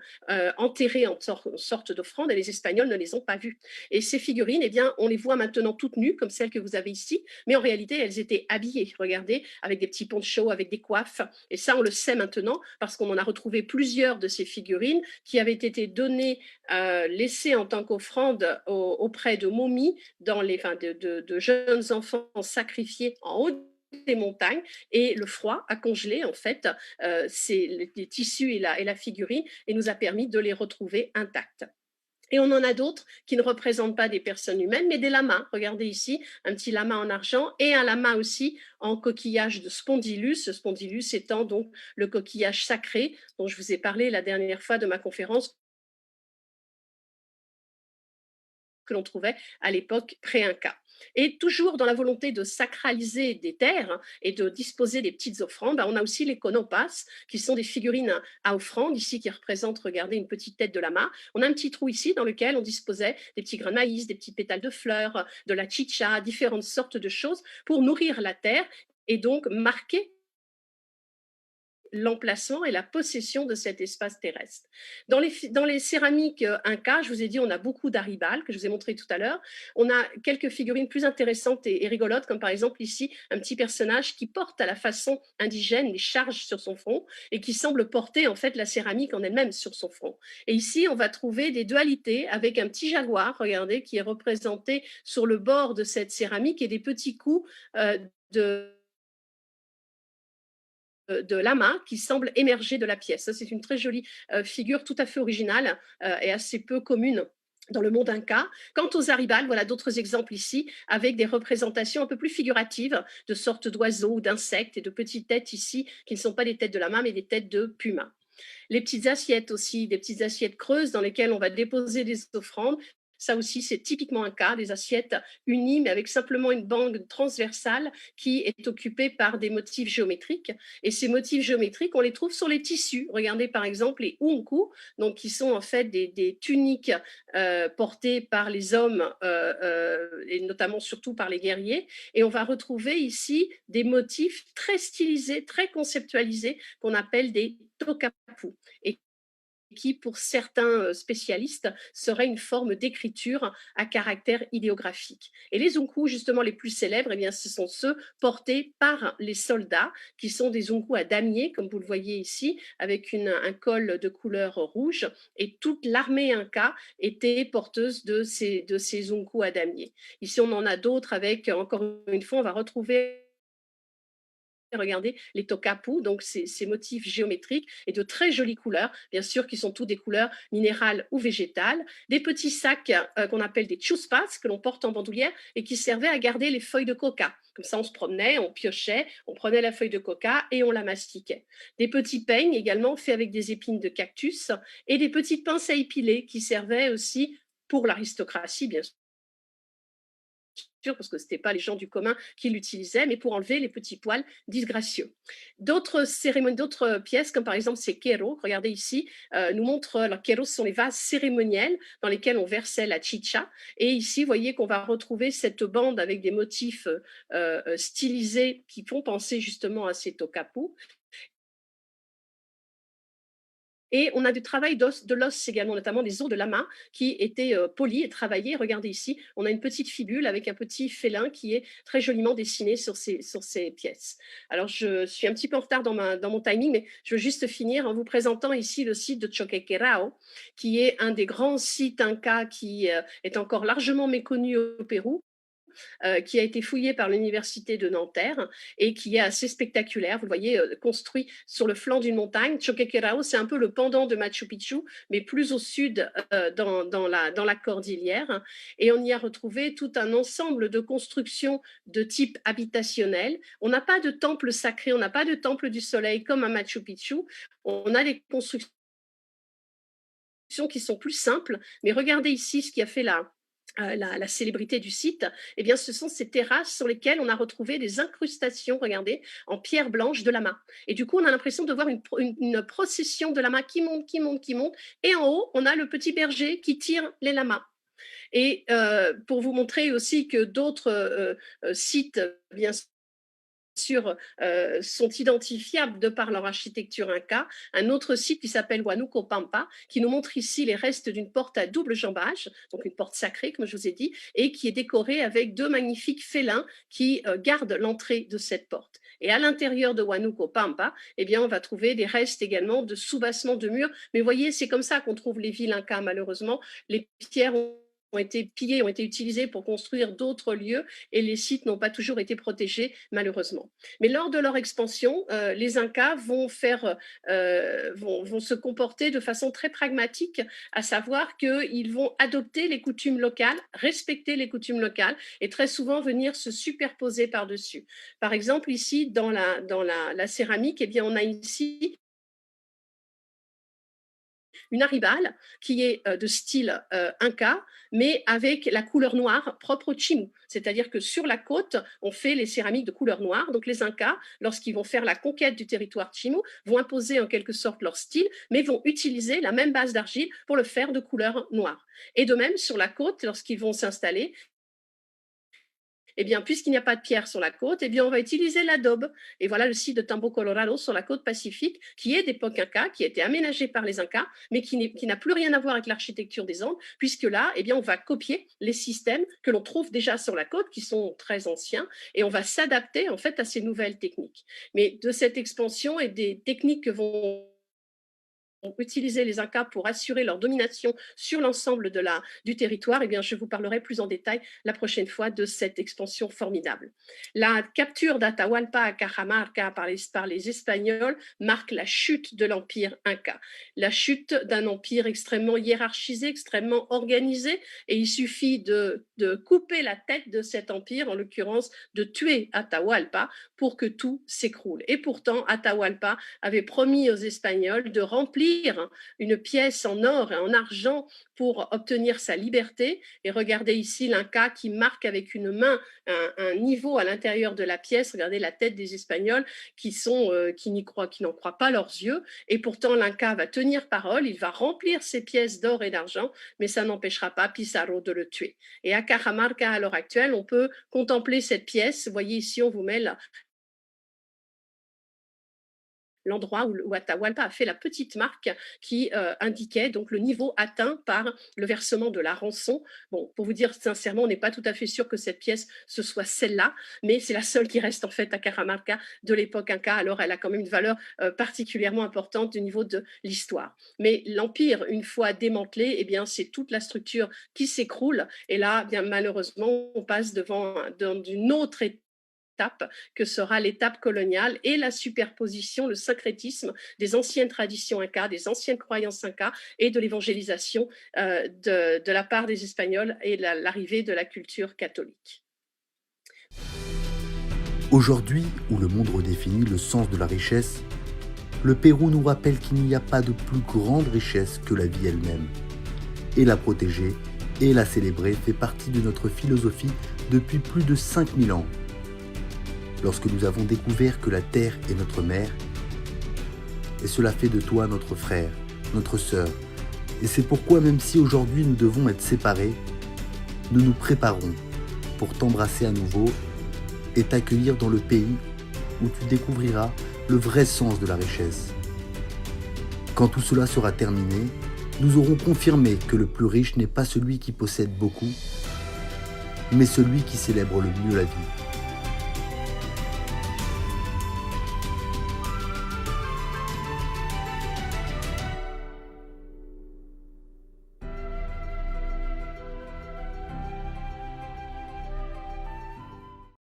enterrées en sorte d'offrande, et les Espagnols ne les ont pas vues. Et ces figurines, eh bien, on les voit maintenant toutes nues, comme celles que vous avez ici, mais en réalité, elles étaient habillées, regardez, avec des petits ponchos, avec des coiffes. Et ça, on le sait maintenant, parce qu'on en a retrouvé plusieurs de ces figurines qui avaient été données, laissées en tant qu'offrande auprès de momies, de jeunes enfants sacrifiés en haut des montagnes, et le froid a congelé en fait les tissus et la figurine, et nous a permis de les retrouver intacts. Et on en a d'autres qui ne représentent pas des personnes humaines, mais des lamas. Regardez ici, un petit lama en argent et un lama aussi en coquillage de spondylus, ce spondylus étant donc le coquillage sacré dont je vous ai parlé la dernière fois de ma conférence, que l'on trouvait à l'époque pré-inca. Et toujours dans la volonté de sacraliser des terres et de disposer des petites offrandes, on a aussi les conopas, qui sont des figurines à offrande, ici qui représentent, regardez, une petite tête de lama. On a un petit trou ici dans lequel on disposait des petits grains de maïs, des petits pétales de fleurs, de la chicha, différentes sortes de choses pour nourrir la terre et donc marquer l'emplacement et la possession de cet espace terrestre. Dans les céramiques Inca, je vous ai dit, on a beaucoup d'aribal, que je vous ai montré tout à l'heure. On a quelques figurines plus intéressantes et rigolotes, comme par exemple ici, un petit personnage qui porte à la façon indigène les charges sur son front et qui semble porter en fait la céramique en elle-même sur son front. Et ici, on va trouver des dualités avec un petit jaguar, regardez, qui est représenté sur le bord de cette céramique, et des petits coups de lama qui semble émerger de la pièce. Ça, c'est une très jolie figure, tout à fait originale et assez peu commune dans le monde inca. Quant aux aribales, voilà d'autres exemples ici, avec des représentations un peu plus figuratives de sortes d'oiseaux ou d'insectes, et de petites têtes ici, qui ne sont pas des têtes de lama, mais des têtes de puma. Les petites assiettes aussi, des petites assiettes creuses dans lesquelles on va déposer des offrandes. Ça aussi, c'est typiquement un cas, des assiettes unies, mais avec simplement une bande transversale qui est occupée par des motifs géométriques. Et ces motifs géométriques, on les trouve sur les tissus. Regardez par exemple les unku, donc qui sont en fait des tuniques portées par les hommes et notamment surtout par les guerriers. Et on va retrouver ici des motifs très stylisés, très conceptualisés, qu'on appelle des tokapu. Et qui, pour certains spécialistes, serait une forme d'écriture à caractère idéographique. Et les zunku, justement, les plus célèbres, eh bien, ce sont ceux portés par les soldats, qui sont des zunku à damier, comme vous le voyez ici, avec un col de couleur rouge, et toute l'armée inca était porteuse de ces zunku à damier. Ici, on en a d'autres avec, encore une fois, on va retrouver regardez les tokapu, donc ces motifs géométriques et de très jolies couleurs, bien sûr, qui sont tous des couleurs minérales ou végétales. Des petits sacs qu'on appelle des chuspas, que l'on porte en bandoulière et qui servaient à garder les feuilles de coca. Comme ça, on se promenait, on piochait, on prenait la feuille de coca et on la mastiquait. Des petits peignes également faits avec des épines de cactus et des petites pinces à épiler qui servaient aussi pour l'aristocratie, bien parce que ce n'étaient pas les gens du commun qui l'utilisaient, mais pour enlever les petits poils disgracieux. D'autres cérémonies, d'autres pièces, comme par exemple ces kéros, regardez ici, nous montrent, alors kéros sont les vases cérémoniels dans lesquels on versait la chicha. Et ici, vous voyez qu'on va retrouver cette bande avec des motifs stylisés qui font penser justement à ces tokapus. Et on a du travail de l'os également, notamment des os de lama qui étaient polis et travaillés. Regardez ici, on a une petite fibule avec un petit félin qui est très joliment dessiné sur ces pièces. Alors, je suis un petit peu en retard dans mon timing, mais je veux juste finir en vous présentant ici le site de Choquequirao, qui est un des grands sites incas qui est encore largement méconnu au Pérou, qui a été fouillé par l'université de Nanterre et qui est assez spectaculaire. Vous le voyez, construit sur le flanc d'une montagne. Choquequirao, c'est un peu le pendant de Machu Picchu, mais plus au sud dans la cordillère. Et on y a retrouvé tout un ensemble de constructions de type habitationnel. On n'a pas de temple sacré, on n'a pas de temple du soleil comme à Machu Picchu. On a des constructions qui sont plus simples, mais regardez ici ce qui a fait la célébrité du site, eh bien, ce sont ces terrasses sur lesquelles on a retrouvé des incrustations, regardez, en pierre blanche de lama. Et du coup, on a l'impression de voir une procession de lamas qui monte, qui monte, qui monte. Et en haut, on a le petit berger qui tire les lamas. Et pour vous montrer aussi que d'autres sites, bien sûr, sont identifiables de par leur architecture inca. Un autre site qui s'appelle Huanuco Pampa, qui nous montre ici les restes d'une porte à double jambage, donc une porte sacrée, comme je vous ai dit, et qui est décorée avec deux magnifiques félins qui gardent l'entrée de cette porte. Et à l'intérieur de Huanuco Pampa, eh bien, on va trouver des restes également de soubassement de murs. Mais vous voyez, c'est comme ça qu'on trouve les villes incas, malheureusement. Les pierres ont été pillées, ont été utilisées pour construire d'autres lieux et les sites n'ont pas toujours été protégés, malheureusement. Mais lors de leur expansion, les Incas vont se comporter de façon très pragmatique, à savoir qu'ils vont adopter les coutumes locales, respecter les coutumes locales et très souvent venir se superposer par-dessus. Par exemple, ici, dans la céramique, eh bien, on a ici une arribale qui est de style inca, mais avec la couleur noire propre au Chimu. C'est-à-dire que sur la côte, on fait les céramiques de couleur noire. Donc les Incas, lorsqu'ils vont faire la conquête du territoire Chimu, vont imposer en quelque sorte leur style, mais vont utiliser la même base d'argile pour le faire de couleur noire. Et de même, sur la côte, lorsqu'ils vont s'installer, eh bien, puisqu'il n'y a pas de pierre sur la côte, eh bien, on va utiliser l'adobe. Et voilà le site de Tambo Colorado sur la côte pacifique, qui est d'époque Inca, qui a été aménagé par les Incas, mais qui n'a plus rien à voir avec l'architecture des Andes, puisque là, eh bien, on va copier les systèmes que l'on trouve déjà sur la côte, qui sont très anciens, et on va s'adapter en fait à ces nouvelles techniques. Mais de cette expansion et des techniques que vont utiliser les Incas pour assurer leur domination sur l'ensemble du territoire, eh bien, je vous parlerai plus en détail la prochaine fois de cette expansion formidable. La capture d'Atahualpa à Cajamarca par les Espagnols marque la chute de l'empire Inca, la chute d'un empire extrêmement hiérarchisé, extrêmement organisé, et il suffit de couper la tête de cet empire, en l'occurrence de tuer Atahualpa, pour que tout s'écroule. Et pourtant, Atahualpa avait promis aux Espagnols de remplir remplir une pièce en or et en argent pour obtenir sa liberté. Et regardez ici l'Inca qui marque avec une main un niveau à l'intérieur de la pièce. Regardez la tête des Espagnols qui n'en croient pas leurs yeux. Et pourtant, l'Inca va tenir parole, il va remplir ses pièces d'or et d'argent, mais ça n'empêchera pas Pizarro de le tuer. Et à Cajamarca, à l'heure actuelle, on peut contempler cette pièce. Vous voyez ici, on vous met l'endroit où Atahualpa a fait la petite marque qui indiquait donc le niveau atteint par le versement de la rançon. Bon, pour vous dire sincèrement, on n'est pas tout à fait sûr que cette pièce ce soit celle-là, mais c'est la seule qui reste en fait à Cajamarca de l'époque Inca. Alors elle a quand même une valeur particulièrement importante au niveau de l'histoire. Mais l'empire, une fois démantelé, eh bien c'est toute la structure qui s'écroule. Et là, bien malheureusement, on passe devant une autre étape que sera l'étape coloniale et la superposition, le syncrétisme des anciennes traditions incas, des anciennes croyances incas et de l'évangélisation de la part des Espagnols et l'arrivée de la culture catholique. Aujourd'hui, où le monde redéfinit le sens de la richesse, le Pérou nous rappelle qu'il n'y a pas de plus grande richesse que la vie elle-même. Et la protéger et la célébrer fait partie de notre philosophie depuis plus de 5000 ans. Lorsque nous avons découvert que la terre est notre mère, et cela fait de toi notre frère, notre sœur. Et c'est pourquoi même si aujourd'hui nous devons être séparés, nous nous préparons pour t'embrasser à nouveau et t'accueillir dans le pays où tu découvriras le vrai sens de la richesse. Quand tout cela sera terminé, nous aurons confirmé que le plus riche n'est pas celui qui possède beaucoup, mais celui qui célèbre le mieux la vie.